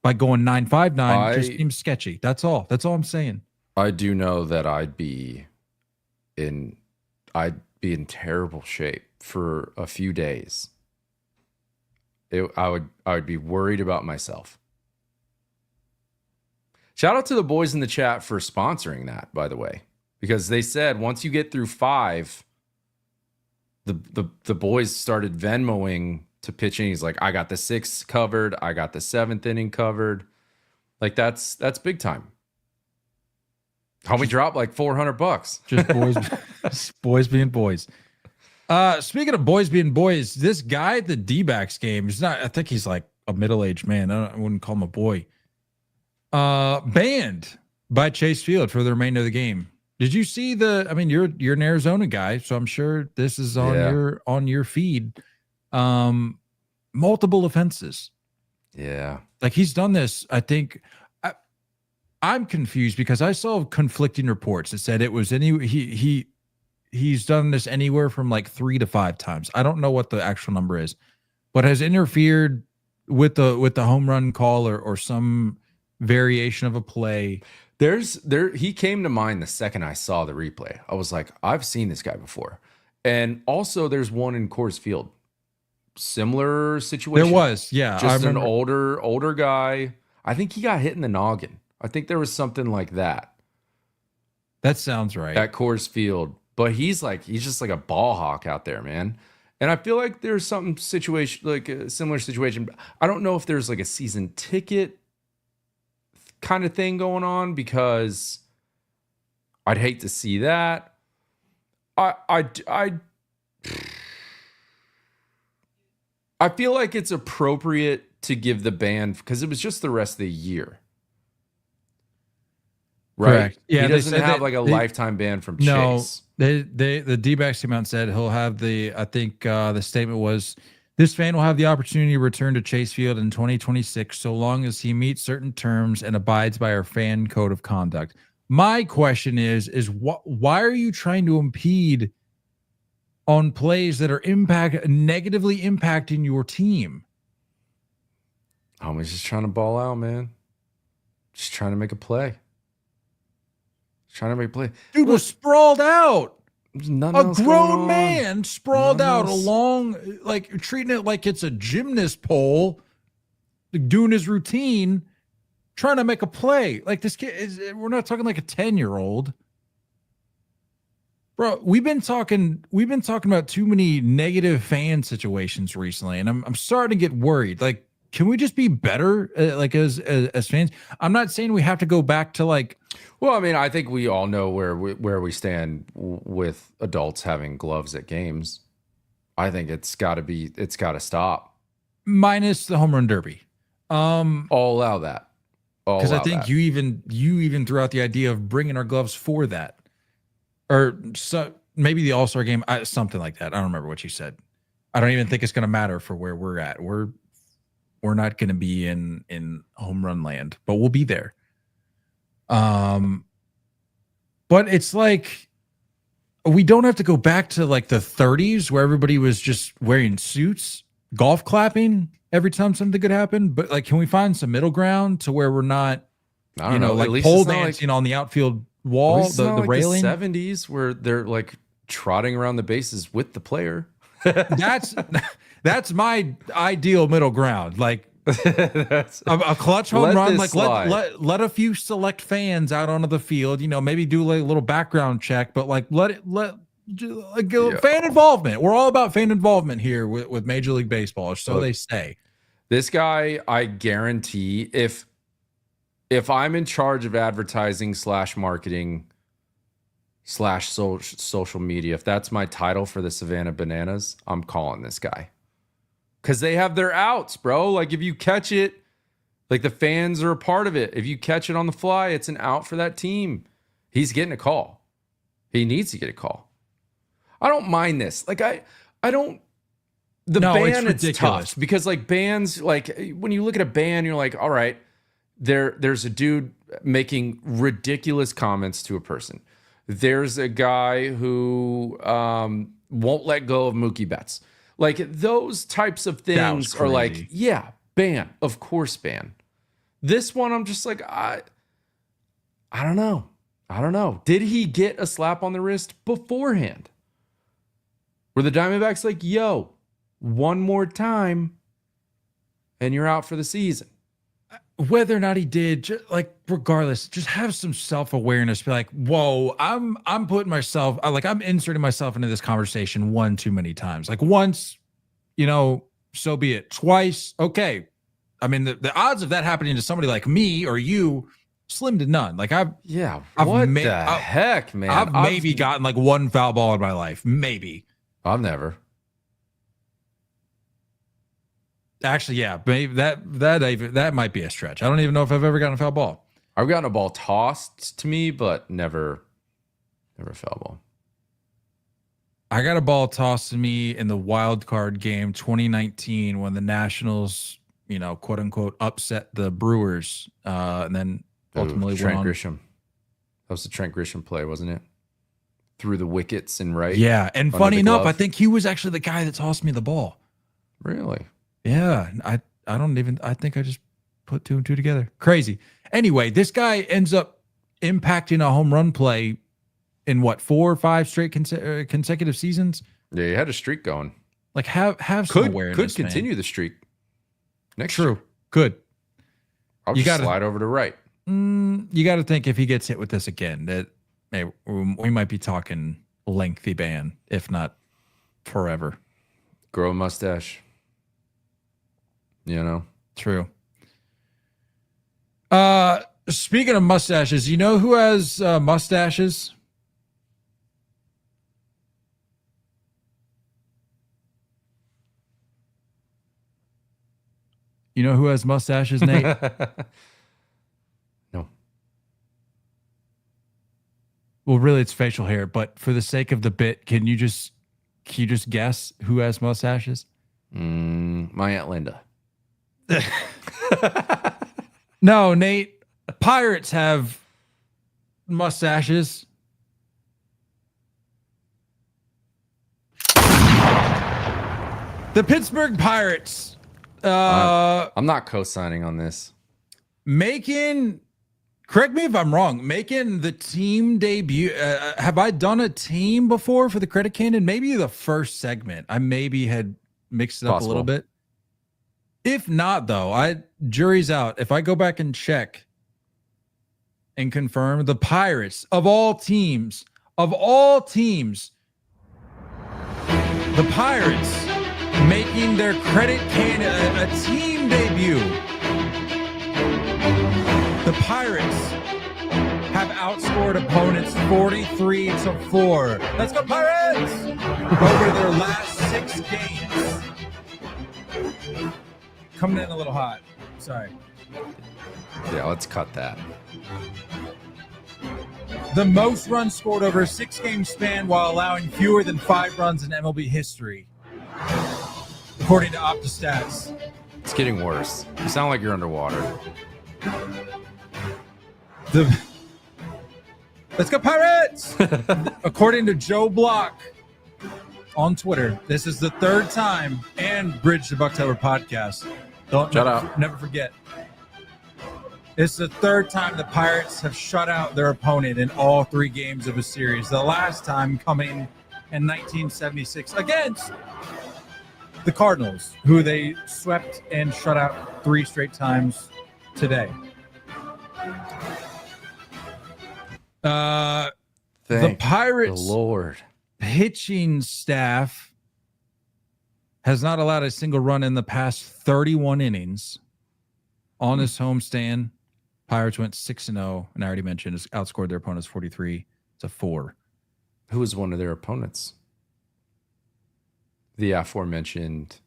by going 959 just seems sketchy. That's all I'm saying. I do know that I'd be in terrible shape for a few days. I would be worried about myself. Shout out to the boys in the chat for sponsoring that, by the way, because they said once you get through 5, the boys started Venmoing to pitch in. He's like, I got the 6th covered, I got the 7th inning covered. Like that's big time. How we dropped like $400. Just boys being boys. Speaking of boys being boys, this guy at the D-backs game is not. I think he's like a middle-aged man. I wouldn't call him a boy. Banned by Chase Field for the remainder of the game. Did you see I mean, you're an Arizona guy, so I'm sure this is on your feed. Multiple offenses. Yeah, like he's done this. I think I'm confused because I saw conflicting reports that said it was he's done this anywhere from like 3 to 5 times. I don't know what the actual number is, but has interfered with the home run call or some variation of a play. He came to mind the second I saw the replay. I was like, I've seen this guy before. And also there's one in Coors Field. Similar situation. There was, yeah. Just an older guy. I think he got hit in the noggin. I think there was something like that. That sounds right. At Coors Field. But he's just like a ball hawk out there, man. And I feel like there's some situation, like a similar situation. I don't know if there's like a season ticket kind of thing going on, because I'd hate to see that. I feel like it's appropriate to give the ban because it was just the rest of the year. Right. Correct. Yeah, he doesn't have like a lifetime ban from Chase. The D-backs came out and said he'll have the statement was, this fan will have the opportunity to return to Chase Field in 2026 so long as he meets certain terms and abides by our fan code of conduct. My question is why are you trying to impede on plays that are negatively impacting your team. Homie's just trying to ball out, man. Just trying to make a play. Trying to make a play. Dude was sprawled out. A grown man sprawled out along, like treating it like it's a gymnast pole, doing his routine, trying to make a play. Like this kid is, we're not talking like a 10-year-old. Bro, we've been talking about too many negative fan situations recently, and I'm starting to get worried. Like, can we just be better, like as fans? I'm not saying we have to go back to like. Well, I mean, I think we all know where we stand with adults having gloves at games. I think it's got to stop. Minus the home run derby. I'll allow that. Because I think you even threw out the idea of bringing our gloves for that, or so maybe the All-Star game, something like that. I don't remember what you said. I don't even think it's going to matter for where we're at. We're not going to be in home run land, but we'll be there. But it's like we don't have to go back to like the 30s where everybody was just wearing suits, golf clapping every time something good happened. But like, can we find some middle ground to where we're not, I don't know, like pole dancing on the outfield wall, the like railing? The 70s where they're like trotting around the bases with the player. That's my ideal middle ground. Like that's a clutch home run. Like let a few select fans out onto the field. Maybe do like a little background check, but like fan involvement. We're all about fan involvement here with Major League Baseball, or so they say. This guy, I guarantee, if I'm in charge of advertising / marketing / social media, if that's my title for the Savannah Bananas, I'm calling this guy. Because they have their outs, bro. Like, if you catch it, like the fans are a part of it. If you catch it on the fly, it's an out for that team. He's getting a call. He needs to get a call. I don't mind this. Like, I don't. The ban, it's tough because like bands, like when you look at a ban, you're like, all right, there's a dude making ridiculous comments to a person. There's a guy who won't let go of Mookie Betts. Like those types of things are like, yeah, ban, of course, ban. This one, I'm just like, I don't know. Did he get a slap on the wrist beforehand? Were the Diamondbacks like, yo, one more time and you're out for the season? Whether or not he did, regardless, just have some self-awareness. Be like, whoa, I'm putting myself, I'm inserting myself into this conversation one too many times. Like once, so be it. Twice, okay. I mean, the odds of that happening to somebody like me or you, slim to none. Like heck, man? I've maybe gotten like one foul ball in my life, maybe. I've never. Actually, yeah, maybe that might be a stretch. I don't even know if I've ever gotten a foul ball. I've gotten a ball tossed to me, but never a foul ball. I got a ball tossed to me in the wild card game 2019 when the Nationals, quote unquote, upset the Brewers, and then ultimately Trent Grisham. That was the Trent Grisham play, wasn't it? Through the wickets and right. Yeah, and funny enough, I think he was actually the guy that tossed me the ball. Really? Yeah, I think I just put 2 and 2 together. Crazy. Anyway, this guy ends up impacting a home run play in 4 or 5 straight consecutive seasons. Yeah, he had a streak going. Like have some awareness. Could continue the streak next year. True. Could. I'll just slide over to right. You got to think if he gets hit with this again, that we might be talking lengthy ban, if not forever. Grow a mustache. True. Speaking of mustaches, you know who has mustaches? You know who has mustaches, Nate? No. Well, really, it's facial hair, but for the sake of the bit, can you just guess who has mustaches? My Aunt Linda. No, Nate. Pirates have mustaches. The Pittsburgh Pirates. I'm not co-signing on this. Correct me if I'm wrong, making the team debut. Have I done a team before for the Credit Cannon? Maybe the first segment. I maybe had mixed it up a little bit. If not, though, jury's out. If I go back and check and confirm, the Pirates of all teams, the Pirates making their Credit Cannon a team debut. The Pirates have outscored opponents 43-4. Let's go Pirates! Over their last 6 games. Coming in a little hot. Sorry. Yeah, let's cut that. The most runs scored over a 6-game span while allowing fewer than 5 runs in MLB history, according to OptaStats. It's getting worse. You sound like you're underwater. Let's go Pirates! According to Joe Block on Twitter, this is the 3rd time, and Bridge to Bucktober podcast. Never forget. It's the 3rd time the Pirates have shut out their opponent in all 3 games of a series. The last time coming in 1976 against the Cardinals, who they swept and shut out 3 straight times today. The Pirates Lord pitching staff has not allowed a single run in the past 31 innings on this homestand. Pirates went 6-0, and I already mentioned outscored their opponents 43-4. Who was one of their opponents? The aforementioned.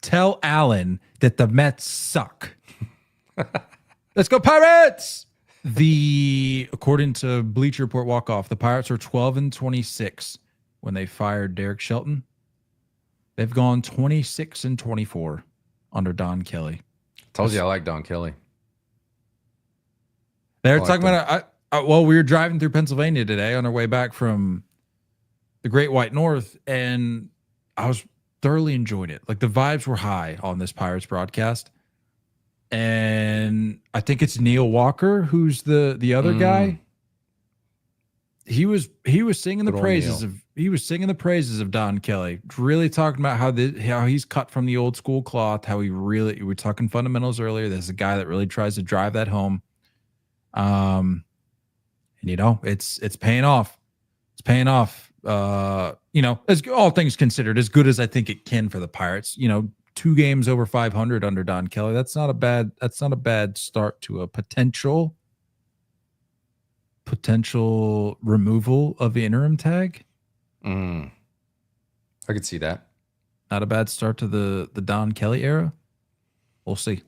Tell Allen that the Mets suck. Let's go Pirates! According to Bleacher Report walk-off, the Pirates are 12-26 when they fired Derek Shelton. They've gone 26-24 under Don Kelly. Told you I like Don Kelly. They're talking about we were driving through Pennsylvania today on our way back from the Great White North, and I was thoroughly enjoying it. Like, the vibes were high on this Pirates broadcast. And I think it's Neil Walker who's the other guy. He was singing the praises of Don Kelly, really talking about how he's cut from the old school cloth, how we were talking fundamentals earlier. There's a guy that really tries to drive that home. And it's paying off. It's paying off. As all things considered, as good as I think it can for the Pirates. 2 games over 500 under Don Kelly. That's not a bad start to a potential removal of the interim tag. I could see that. Not a bad start to the Don Kelly era. We'll see.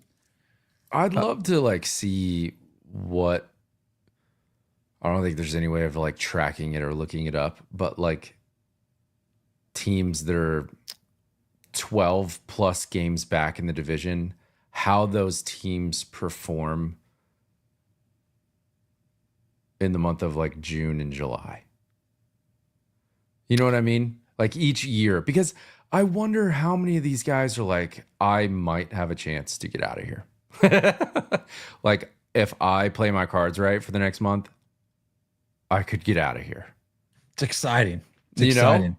I'd love to see what. I don't think there's any way of tracking it or looking it up, but teams that are 12 plus games back in the division, how those teams perform in the month of June and July. You know what I mean? Each year, because I wonder how many of these guys are I might have a chance to get out of here. If I play my cards right for the next month, I could get out of here. It's exciting. It's exciting.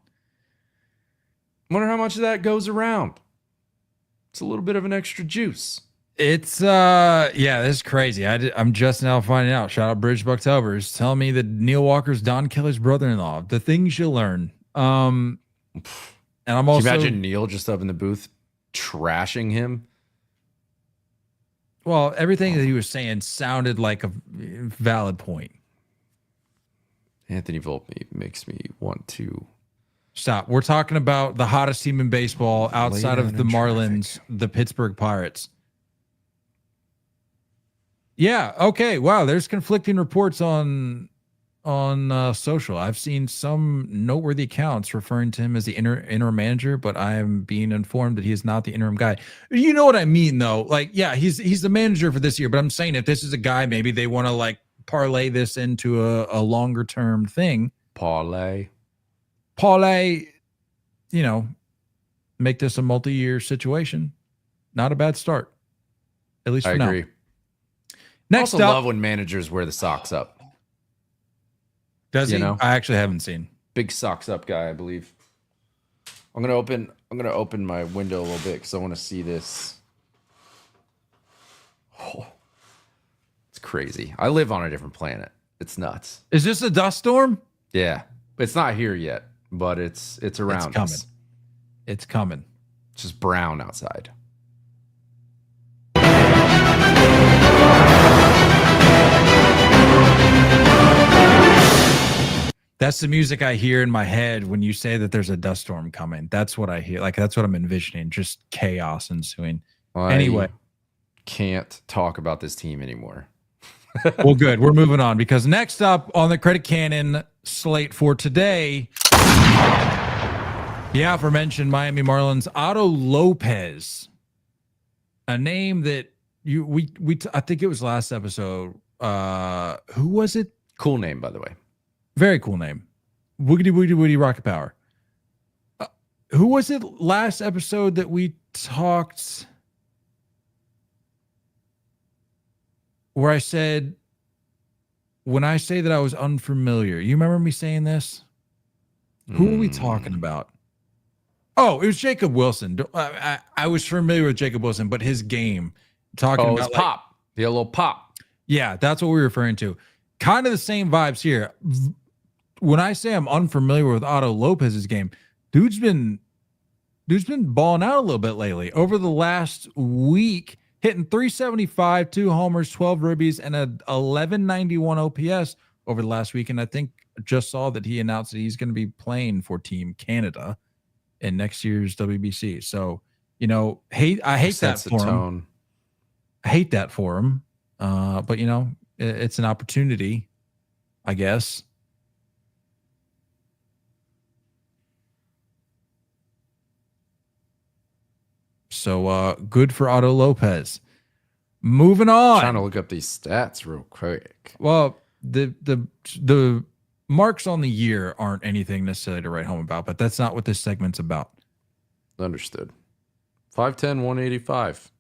Wonder how much of that goes around. It's a little bit of an extra juice. It's this is crazy. I'm just now finding out. Shout out Bridge Bucktober telling me that Neil Walker's Don Kelly's brother-in-law. The things you learn. And I'm also. Can you imagine Neil just up in the booth trashing him? Well, everything that he was saying sounded like a valid point. Anthony Volpe makes me want to. Stop. We're talking about the hottest team in baseball outside of the Marlins, the Pittsburgh Pirates. Yeah. Okay. Wow. There's conflicting reports on social. I've seen some noteworthy accounts referring to him as the interim manager, but I am being informed that he is not the interim guy. You know what I mean, though? He's the manager for this year, but I'm saying if this is a guy, maybe they want to parlay this into a longer term thing. Parlay, make this a multi-year situation. Not a bad start, at least for now. I agree. Next also up, love when managers wear the socks up. does he? know? I actually haven't seen. Big socks up guy, I believe. I'm gonna open my window a little bit because I want to see this. Oh, it's crazy. I live on a different planet. It's nuts. Is this a dust storm? Yeah, it's not here yet, but it's around It's coming. us. It's coming. It's just brown outside. That's the music I hear in my head when you say that there's a dust storm coming. That's what I hear. Like, that's what I'm envisioning. Just chaos ensuing. Anyway. Can't talk about this team anymore. Well, good. We're moving on because next up on the Credit Cannon slate for today, the aforementioned Miami Marlins, Otto Lopez, a name that I think it was last episode. Who was it? Cool name, by the way. Very cool name. Woogity woogity woogity rocket power. Who was it last episode that we talked where I said, when I say that I was unfamiliar, you remember me saying this? Who are we talking about? Oh, it was Jacob Wilson. I was familiar with Jacob Wilson, but his game, talking about his pop. The little pop. Yeah, that's what we're referring to. Kind of the same vibes here. When I say I'm unfamiliar with Otto Lopez's game, dude's been balling out a little bit lately. Over the last week, hitting 375, 2 homers, 12 ribbies, and a 1191 OPS over the last week. And I think just saw that he announced that he's going to be playing for Team Canada in next year's WBC. So, I hate that for him. I hate that for him. But it's an opportunity, I guess. So good for Otto Lopez. Moving on. Trying to look up these stats real quick. Well, the marks on the year aren't anything necessarily to write home about, but that's not what this segment's about. Understood. 5'10", 185.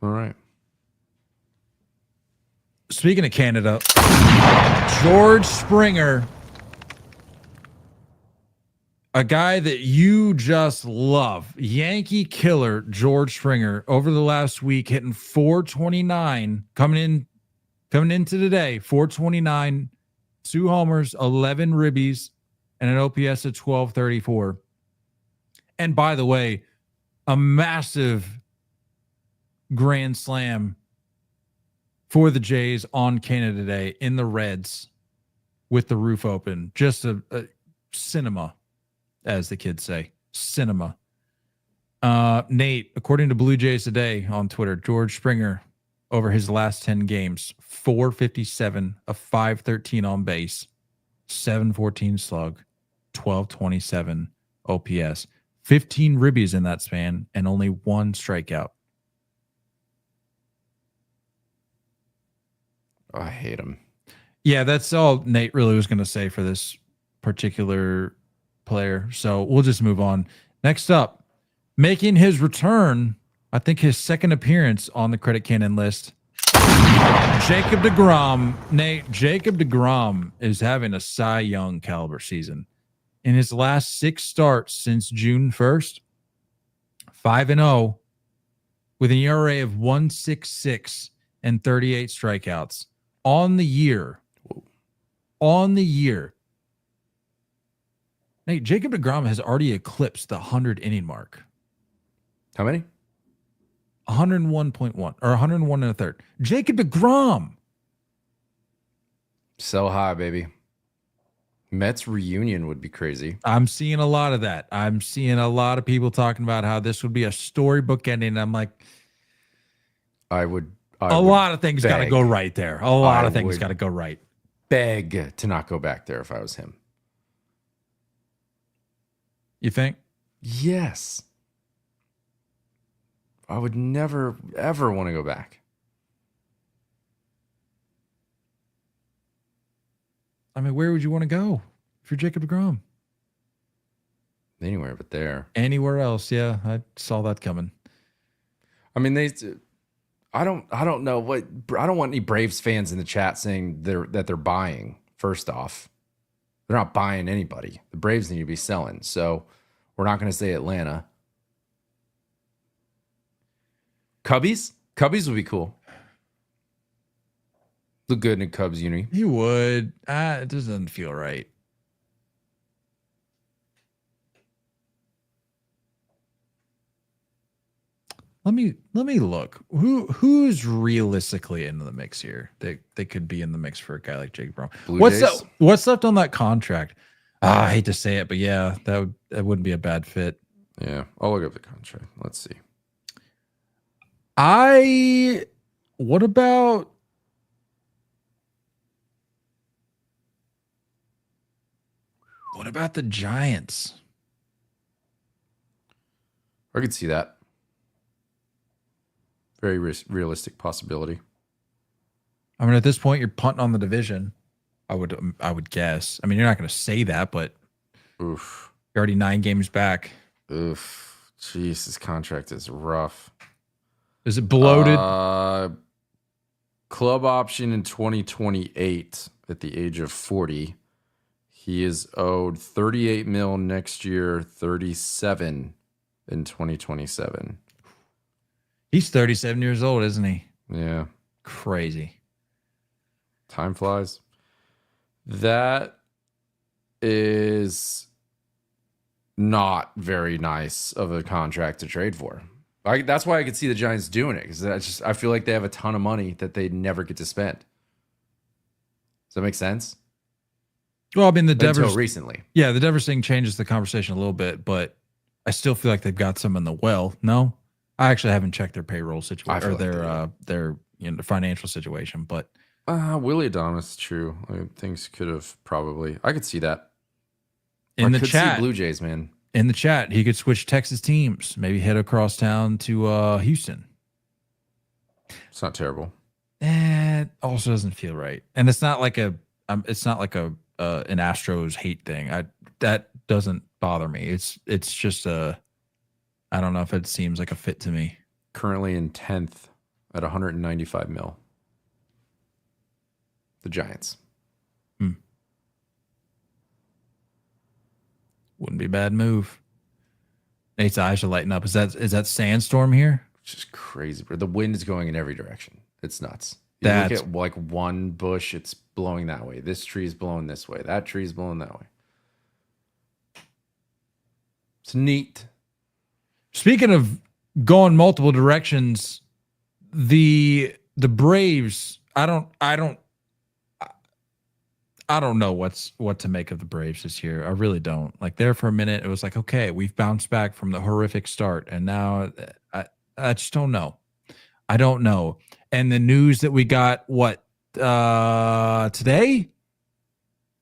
All right. Speaking of Canada, George Springer, a guy that you just love, Yankee killer George Springer, over the last week hitting 429, coming into today, 429, 2 homers, 11 ribbies, and an OPS of 1234. And by the way, a massive grand slam for the Jays on Canada Day in the Reds with the roof open. Just a cinema, as the kids say. Cinema. Nate, according to Blue Jays Today on Twitter, George Springer, over his last 10 games, 457, a 513 on base, 714 slug, 1227 OPS, 15 ribbies in that span, and only 1 strikeout. I hate him. Yeah, that's all Nate really was going to say for this particular player. So we'll just move on. Next up, making his return, I think his second appearance on the Credit Cannon list, Jacob deGrom. Nate, Jacob deGrom is having a Cy Young caliber season. In his last 6 starts since June 1st, 5-0 with an ERA of 1.66 and 38 strikeouts. On the year, Nate, Jacob deGrom has already eclipsed the 100 inning mark. How many? 101.1 or 101 and a third. Jacob deGrom. So high, baby. Mets reunion would be crazy. I'm seeing a lot of that. I'm seeing a lot of people talking about how this would be a storybook ending. I'm like, I would a lot of things got to go right there. A lot of things would got to go right. Beg to not go back there if I was him. You think? Yes. I would never, ever want to go back. I mean, where would you want to go if you're Jacob deGrom? anywhere but there. Anywhere else, yeah, I saw that coming. I mean, I don't know what. I don't want any Braves fans in the chat saying that they're buying. First off, they're not buying anybody. The Braves need to be selling. So we're not going to say Atlanta. Cubbies would be cool. Look good in a Cubs uni. He would. It doesn't feel right. Let me look. Who's realistically in the mix here? They could be in the mix for a guy like Jake Brown. What's left on that contract? I hate to say it, but yeah, that wouldn't be a bad fit. Yeah, I'll look up the contract. Let's see. What about the Giants? I could see that. Very realistic possibility. I mean, at this point, you're punting on the division. I would guess. I mean, you're not going to say that, but oof, you're already 9 games back. Oof, jeez, this contract is rough. Is it bloated? Club option in 2028 at the age of 40. He is owed 38 mil next year, 37 in 2027. He's 37 years old, isn't he? Yeah. Crazy. Time flies. That is not very nice of a contract to trade for. That's why I could see the Giants doing it, because I feel like they have a ton of money that they never get to spend. Does that make sense? Well, I mean, until recently. Yeah, the Devers thing changes the conversation a little bit, but I still feel like they've got some in the well. No, I actually haven't checked their payroll situation or their financial situation, but Willie Adames, true. Things could have probably. I could see that. In the chat, see Blue Jays, man. In the chat, he could switch Texas teams, maybe head across town to Houston. It's not terrible. It also doesn't feel right, and it's not like an Astros hate thing. That doesn't bother me. It's just I don't know if it seems like a fit to me. Currently in 10th at 195 mil. The Giants. Wouldn't be a bad move. Nate's eyes are lighting up. Is that sandstorm here? It's just crazy, bro. The wind is going in every direction. It's nuts. You look at like one bush, it's blowing that way. This tree is blowing this way. That tree is blowing that way. It's neat. Speaking of going multiple directions, the Braves, I don't know what to make of the Braves this year. I really don't. Like, there for a minute, it was like, okay, we've bounced back from the horrific start, and now I just don't know. I don't know. And the news that we got today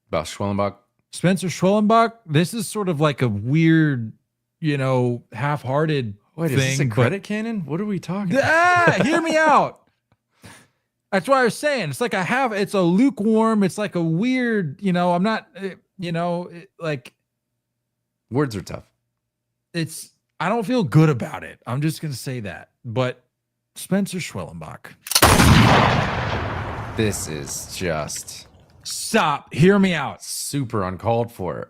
about Schwellenbach, Spencer Schwellenbach. This is sort of like a weird, half-hearted thing. Is this a credit cannon? What are we talking about? Hear me out. That's why I was saying it's a lukewarm. It's like a weird, I'm not, like words are tough. I don't feel good about it. I'm just going to say that. But Spencer Schwellenbach. This is just. Stop. Hear me out. Super uncalled for.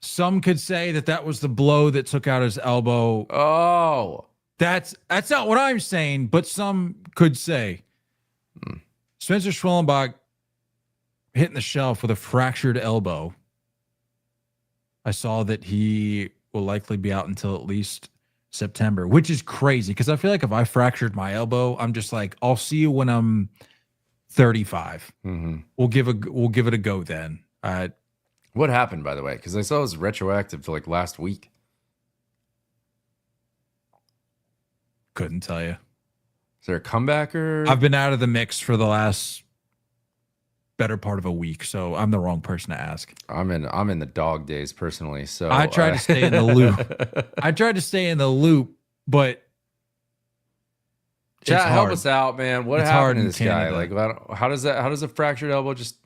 Some could say that was the blow that took out his elbow. Oh. That's not what I'm saying, but some could say Spencer Schwellenbach hitting the shelf with a fractured elbow. I saw that he will likely be out until at least September, which is crazy because I feel like if I fractured my elbow, I'm just like, I'll see you when I'm 35. Mm-hmm. We'll give it a go then. What happened, by the way? Because I saw it was retroactive to like last week. Couldn't tell you. Is there a comeback or? I've been out of the mix for the last better part of a week, so I'm the wrong person to ask. I'm in the dog days personally, so I tried to stay in the loop. I tried to stay in the loop, but chat, help us out, man. What happened to this guy? Canada. Like, how does a fractured elbow just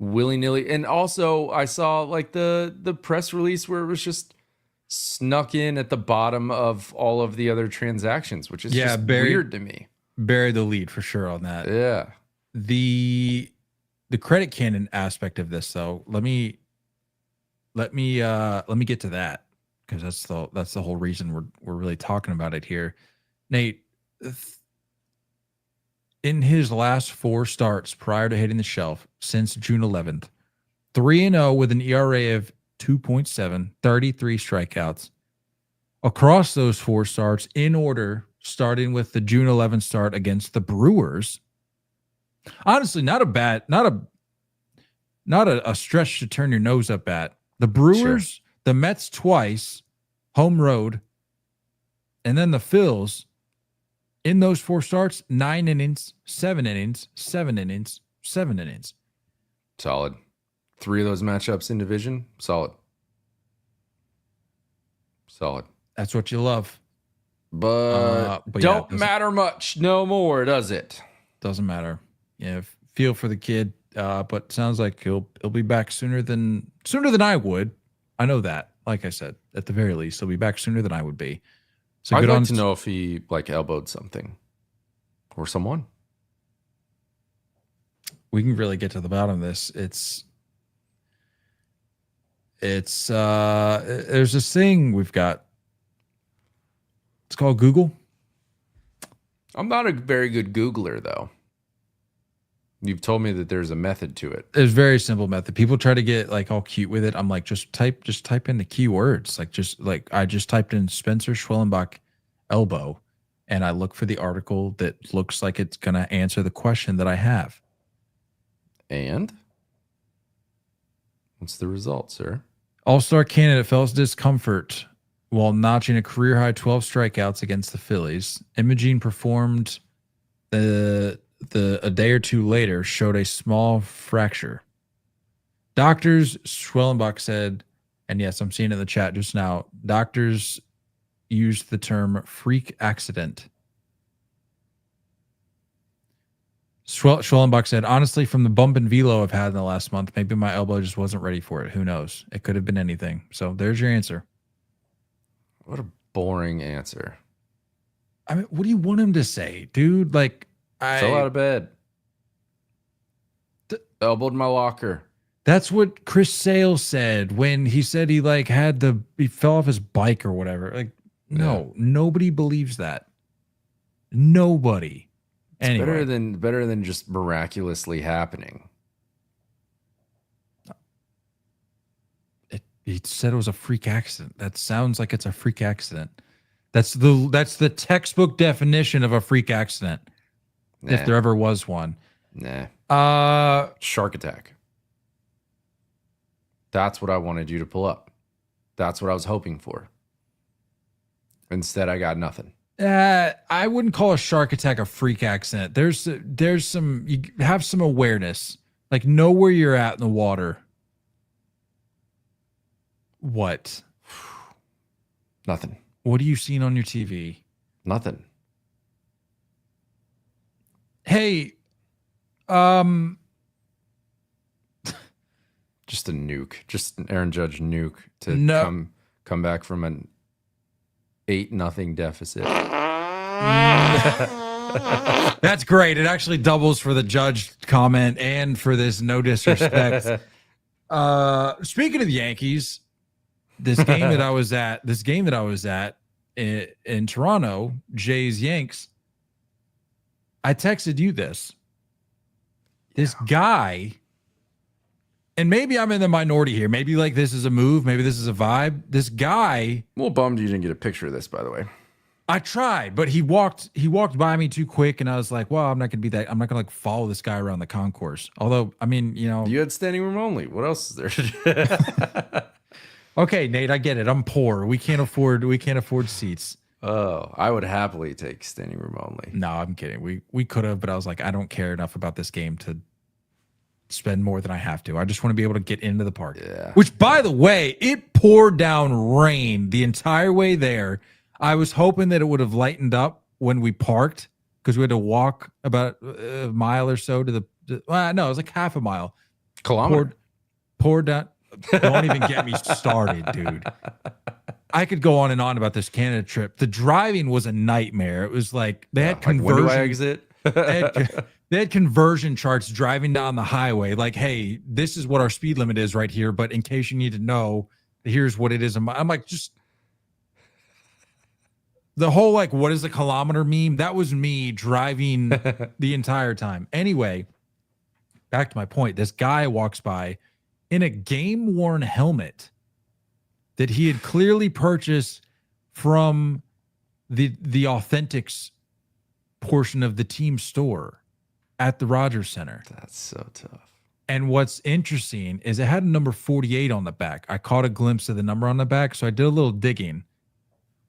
willy-nilly. And also I saw like the press release where it was just snuck in at the bottom of all of the other transactions, which is just weird to me. Bury the lead for sure on that. Yeah. The credit cannon aspect of this, though, let me get to that, because that's the whole reason we're really talking about it here. Nate, in his last 4 starts prior to hitting the shelf since June 11th, 3-0 with an ERA of 2.7, 33 strikeouts. Across those 4 starts, in order, starting with the June 11th start against the Brewers. Honestly, not a stretch to turn your nose up at. The Brewers, the Mets twice, home road, and then the Phils. In those 4 starts, 9 innings, 7 innings, 7 innings, 7 innings. Solid. 3 of those matchups in division, solid. That's what you love. But don't matter much no more, does it? Doesn't matter. Yeah, feel for the kid. But sounds like he'll be back sooner than I would. I know that. Like I said, at the very least, he'll be back sooner than I would be. So I'd like to know if he like elbowed something or someone. We can really get to the bottom of this. There's this thing we've got. It's called Google. I'm not a very good Googler, though. You've told me that there's a method to it. There's a very simple method. People try to get like all cute with it. I'm like, just type in the keywords. I just typed in Spencer Schwellenbach elbow, and I look for the article that looks like it's going to answer the question that I have. And what's the result, sir? All-Star candidate felt discomfort while notching a career-high 12 strikeouts against the Phillies. Imaging performed a day or two later showed a small fracture. Doctors, Schwellenbach said, and yes, I'm seeing it in the chat just now, doctors used the term freak accident. Schwellenbach said, honestly, from the bump and velo I've had in the last month, maybe my elbow just wasn't ready for it. Who knows? It could have been anything. So there's your answer. What a boring answer. I mean, what do you want him to say, dude? Like, fell out of bed. Elbowed my locker. That's what Chris Sale said when he said he like he fell off his bike or whatever. Like, no, nobody believes that. Nobody. It's anyway. better than just miraculously happening. He said it was a freak accident. That sounds like it's a freak accident. That's the textbook definition of a freak accident. Nah. If there ever was one. Nah. Shark attack. That's what I wanted you to pull up. That's what I was hoping for. Instead, I got nothing. I wouldn't call a shark attack a freak accident. There's some, you have some awareness, like know where you're at in the water. What? Nothing. What are you seeing on your TV? Nothing. Hey, just a nuke, just an Aaron Judge nuke to come back from an 8-0 deficit. That's great. It actually doubles for the Judge comment and for this no disrespect. Speaking of the Yankees, this game that I was at in Toronto, Jays Yanks, I texted you this guy, and maybe I'm in the minority here. Maybe like this is a move. Maybe this is a vibe. This guy. I'm a little bummed you didn't get a picture of this, by the way. I tried, but he walked by me too quick, and I was like, well, I'm not going to like follow this guy around the concourse. Although, I mean, you know. You had standing room only. What else is there to do? Okay, Nate, I get it. I'm poor. We can't afford seats. Oh, I would happily take standing room only. No, I'm kidding. We could have, but I was like, I don't care enough about this game to spend more than I have to. I just want to be able to get into the park. Yeah. Which, by the way, it poured down rain the entire way there. I was hoping that it would have lightened up when we parked because we had to walk about a mile or so to no, it was like half a mile Kilometer. Poured down. Don't even get me started, dude. I could go on and on about this Canada trip. The driving was a nightmare. It was like they had Like, when do I conversion. exit? They had conversion charts driving down the highway. Like, hey, this is what our speed limit is right here. But in case you need to know, here's what it is. I'm like, just the whole like, what is the kilometer meme? That was me driving the entire time. Anyway, back to my point. This guy walks by in a game-worn helmet that he had clearly purchased from the Authentics portion of the team store at the Rogers Center. That's so tough. And what's interesting is it had a number 48 on the back. I caught a glimpse of the number on the back, so I did a little digging.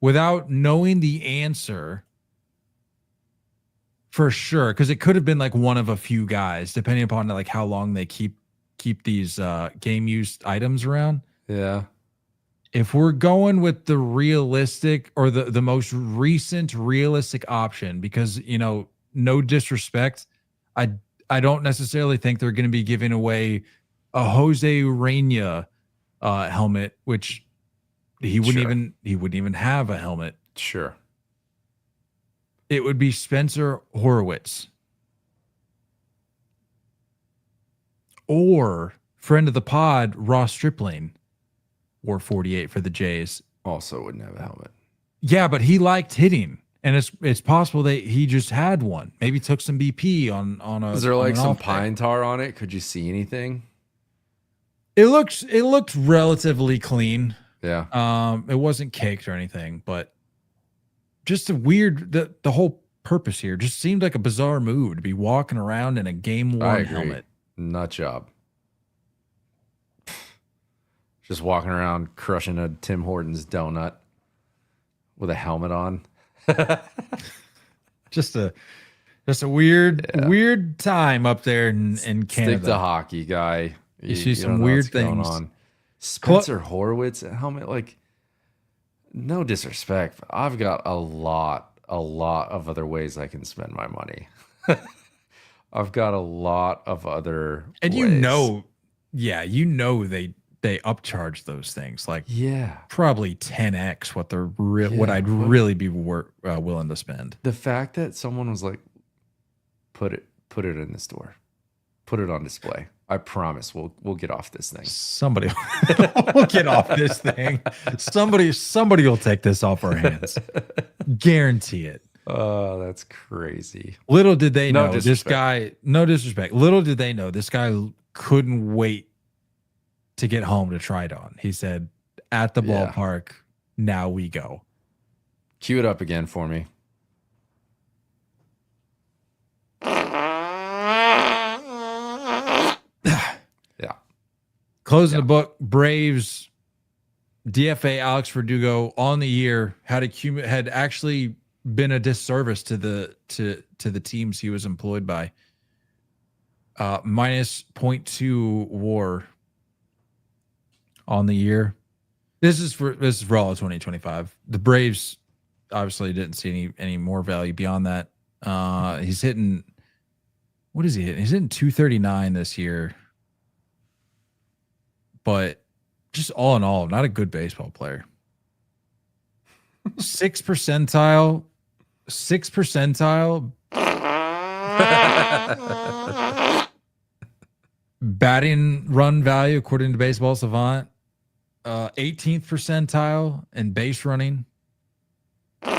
Without knowing the answer for sure, because it could have been like one of a few guys, depending upon like how long they keep these game used items around. Yeah. If we're going with the realistic or the most recent realistic option, because, you know, no disrespect, I don't necessarily think they're going to be giving away a Jose Urena helmet, which he wouldn't even have a helmet. Sure. It would be Spencer Horwitz or friend of the pod, Ross Stripling, wore 48 for the Jays. Also wouldn't have a helmet. Yeah, but he liked hitting, and it's possible that he just had one. Maybe took some BP on a. Is there like some off day. pine tar on it? Could you see anything? It looked relatively clean. Yeah. It wasn't caked or anything, but just a weird. The whole purpose here just seemed like a bizarre move to be walking around in a game worn helmet. Nut job. Just walking around crushing a Tim Hortons donut with a helmet on. Just a weird time up there in Canada. Stick to hockey, guy. You see some don't know weird what's going things. on. Spencer Horwitz helmet, like, no disrespect, but I've got a lot of other ways I can spend my money. I've got a lot of other And ways. they upcharge those things like Yeah. probably 10x what they're what I'd what- really be willing to spend. The fact that someone was like, put it in the store, put it on display. I promise we'll get off this thing. Somebody will get off this thing. Somebody will take this off our hands. Guarantee it. Oh, that's crazy. Little did they No know this disrespect. guy, no disrespect. Little did they know this guy couldn't wait to get home to try it on. He said, at the Yeah. ballpark, now we go. Cue it up again for me. Yeah. Closing the book, Braves DFA Alex Verdugo on the year had actually been a disservice to the teams he was employed by. Minus 0.2 WAR on the year. This is for all of 2025. The Braves obviously didn't see any more value beyond that. He's hitting, what is he hitting? He's hitting 239 this year. But just all in all, not a good baseball player. 6th percentile. Batting run value according to Baseball Savant. 18th percentile in base running. And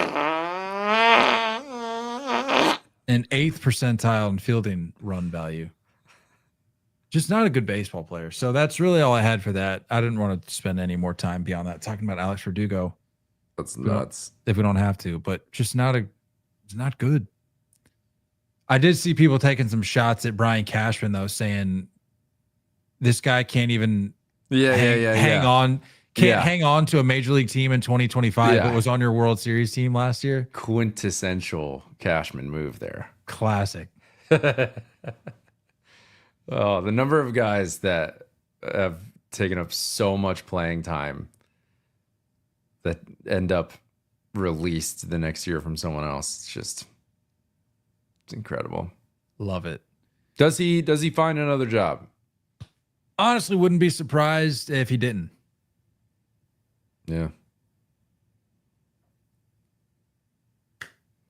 8th percentile in fielding run value. Just not a good baseball player. So that's really all I had for that. I didn't want to spend any more time beyond that talking about Alex Verdugo That's nuts. if we don't have to, but just it's not good. I did see people taking some shots at Brian Cashman though, saying this guy can't even hang on to a major league team in 2025 Yeah. but was on your World Series team last year. Quintessential Cashman move there. Classic. Oh, the number of guys that have taken up so much playing time that end up released the next year from someone else. It's incredible. Love it. Does he find another job? honestly wouldn't be surprised if he didn't. Yeah.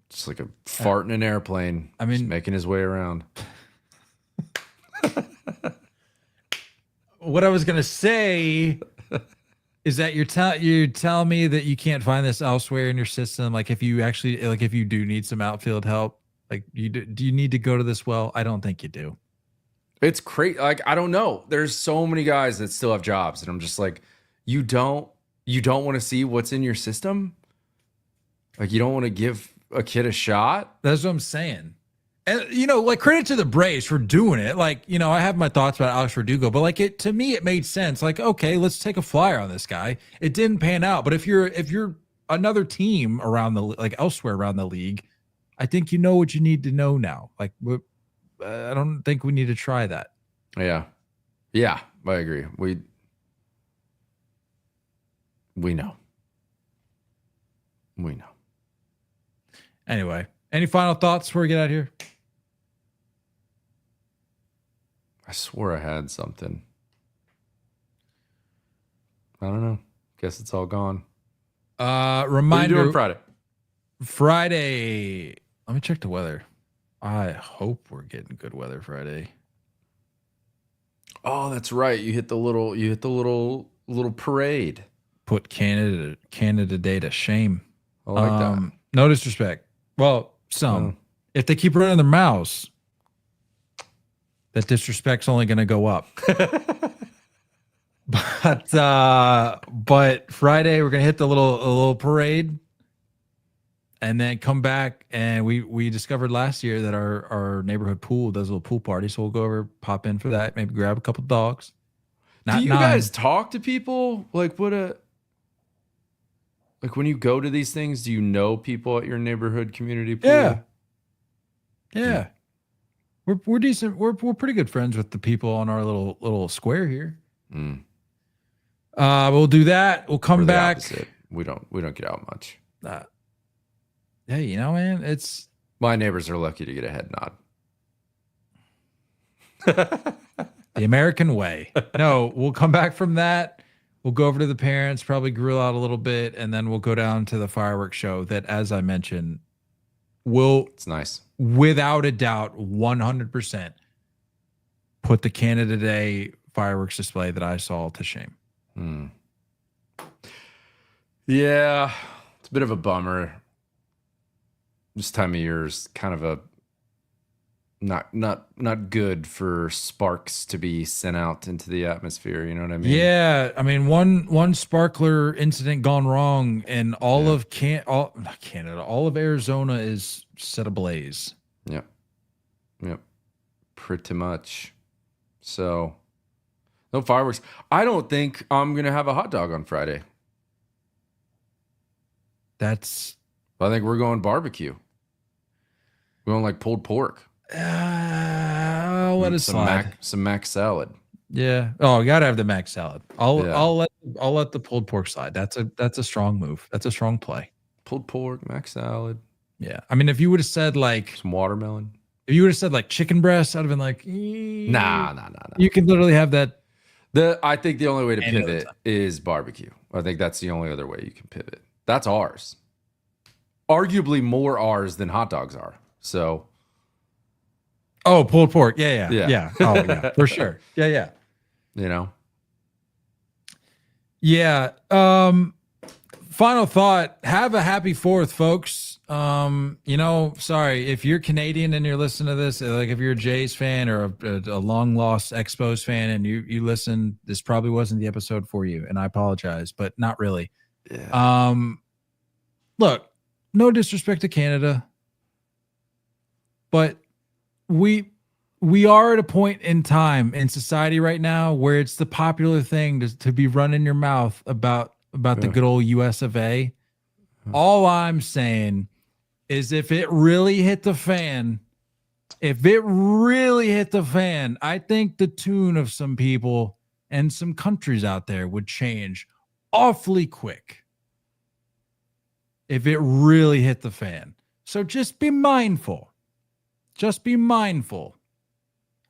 Just like a fart in an airplane. I mean, just making his way around. What I was gonna say is that you're telling me that you can't find this elsewhere in your system. Like if you do need some outfield help, like do you need to go to this well? I don't think you do. It's crazy. Like, I don't know. There's so many guys that still have jobs, and I'm just like, you don't want to see what's in your system? Like, you don't want to give a kid a shot? That's what I'm saying. And like credit to the Braves for doing it. Like, I have my thoughts about Alex Verdugo, but like to me it made sense. Like, okay, let's take a flyer on this guy. It didn't pan out, but if you're another team around elsewhere around the league, I think you know what you need to know now. Like, I don't think we need to try that. Yeah, I agree. We know. Anyway, any final thoughts before we get out of here? I swore I had something. I don't know. Guess it's all gone. Reminder. What are you doing Friday? Friday. Let me check the weather. I hope we're getting good weather Friday. Oh, that's right. You hit the little parade. Put Canada Day to shame. I like that. No disrespect. Well, some. If they keep running their mouths, that disrespect's only going to go up. But Friday we're going to hit a little parade, and then come back. And we discovered last year that our neighborhood pool does a little pool party, so we'll go over, pop in for that, maybe grab a couple dogs. Do you guys talk to people? Like, when you go to these things, do you know people at your neighborhood community pool? Yeah. We're decent. We're pretty good friends with the people on our little square here. We'll do that. We'll come back. Opposite. We don't get out much. Hey, man, it's my neighbors are lucky to get a head nod. the American way. No, we'll come back from that. We'll go over to the parents, probably grill out a little bit, and then we'll go down to the fireworks show that, as I mentioned, it's nice. Without a doubt, 100% put the Canada Day fireworks display that I saw to shame. Yeah, it's a bit of a bummer. This time of year is kind of a not good for sparks to be sent out into the atmosphere. You know what I mean? Yeah, I mean one sparkler incident gone wrong, and all of Arizona is set ablaze. Yep, pretty much. So no fireworks. I don't think I'm gonna have a hot dog on Friday. I think we're going barbecue. We're going like pulled pork. I'll let it slide. Some mac salad. Yeah. Oh, you gotta have the mac salad. I'll let the pulled pork slide. That's a strong move. That's a strong play. Pulled pork, mac salad. Yeah. I mean, if you would have said like some watermelon. If you would have said like chicken breast, I'd have been like, nah. You can literally have that. I think the only way to pivot is barbecue. I think that's the only other way you can pivot. That's ours. Arguably more ours than hot dogs are. So. Oh, pulled pork. Yeah. Oh, yeah, for sure. Yeah. Yeah. Final thought. Have a happy 4th, folks. Sorry if you're Canadian and you're listening to this, like if you're a Jays fan or a long lost Expos fan and you listen, this probably wasn't the episode for you, and I apologize, but not really. Yeah. Look, no disrespect to Canada, but we are at a point in time in society right now where it's the popular thing to be running your mouth about the good old US of A. All I'm saying is if it really hit the fan, I think the tune of some people and some countries out there would change awfully quick if it really hit the fan. So just be mindful.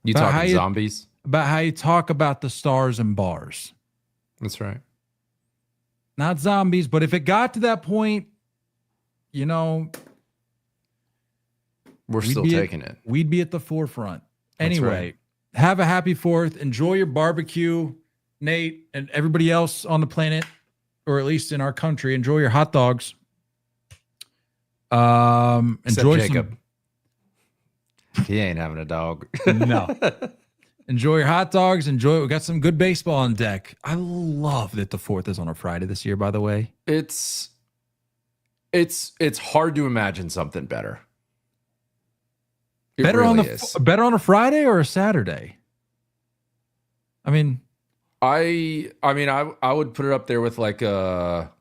You talking zombies? about how you talk about the stars and bars. That's right. Not zombies, but if it got to that point, you know, We're still taking it. We'd be at the forefront. Anyway, right. have a happy 4th. Enjoy your barbecue, Nate, and everybody else on the planet, or at least in our country. Enjoy your hot dogs. Enjoy Jacob. He ain't having a dog. No. Enjoy your hot dogs. Enjoy. We got some good baseball on deck. I love that the 4th is on a Friday this year, by the way. It's hard to imagine something better. It Better really is. better on a Friday or a Saturday? I mean, I would put it up there with like a.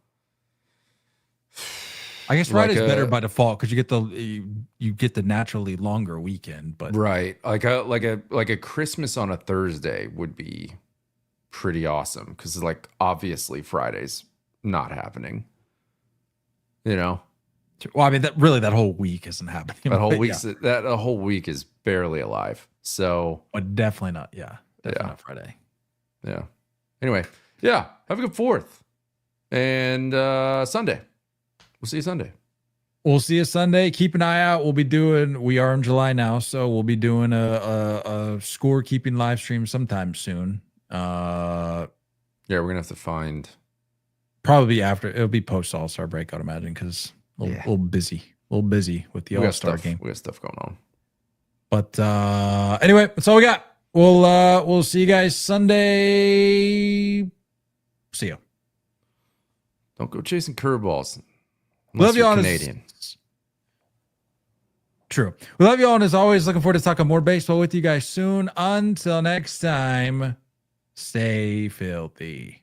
I guess Friday's better by default because you get the naturally longer weekend, but right, like a Christmas on a Thursday would be pretty awesome because like obviously Friday's not happening. You know, well, I mean that whole week isn't happening. That whole but week yeah. that a whole week is barely alive. So, But definitely not. Yeah, definitely not Friday. Yeah. Anyway, yeah. Have a good 4th and Sunday. We'll see you Sunday. We'll see you Sunday. Keep an eye out. We are in July now, so we'll be doing a scorekeeping live stream sometime soon. Yeah, we're gonna have to find. Probably after it'll be post All-Star break, I'd imagine, because a little busy with the All-Star game. We got stuff going on. But anyway, that's all we got. We'll see you guys Sunday. See you. Don't go chasing curveballs. Love you all. Canadian. True. We love you all, and as always, looking forward to talking more baseball with you guys soon. Until next time, stay filthy.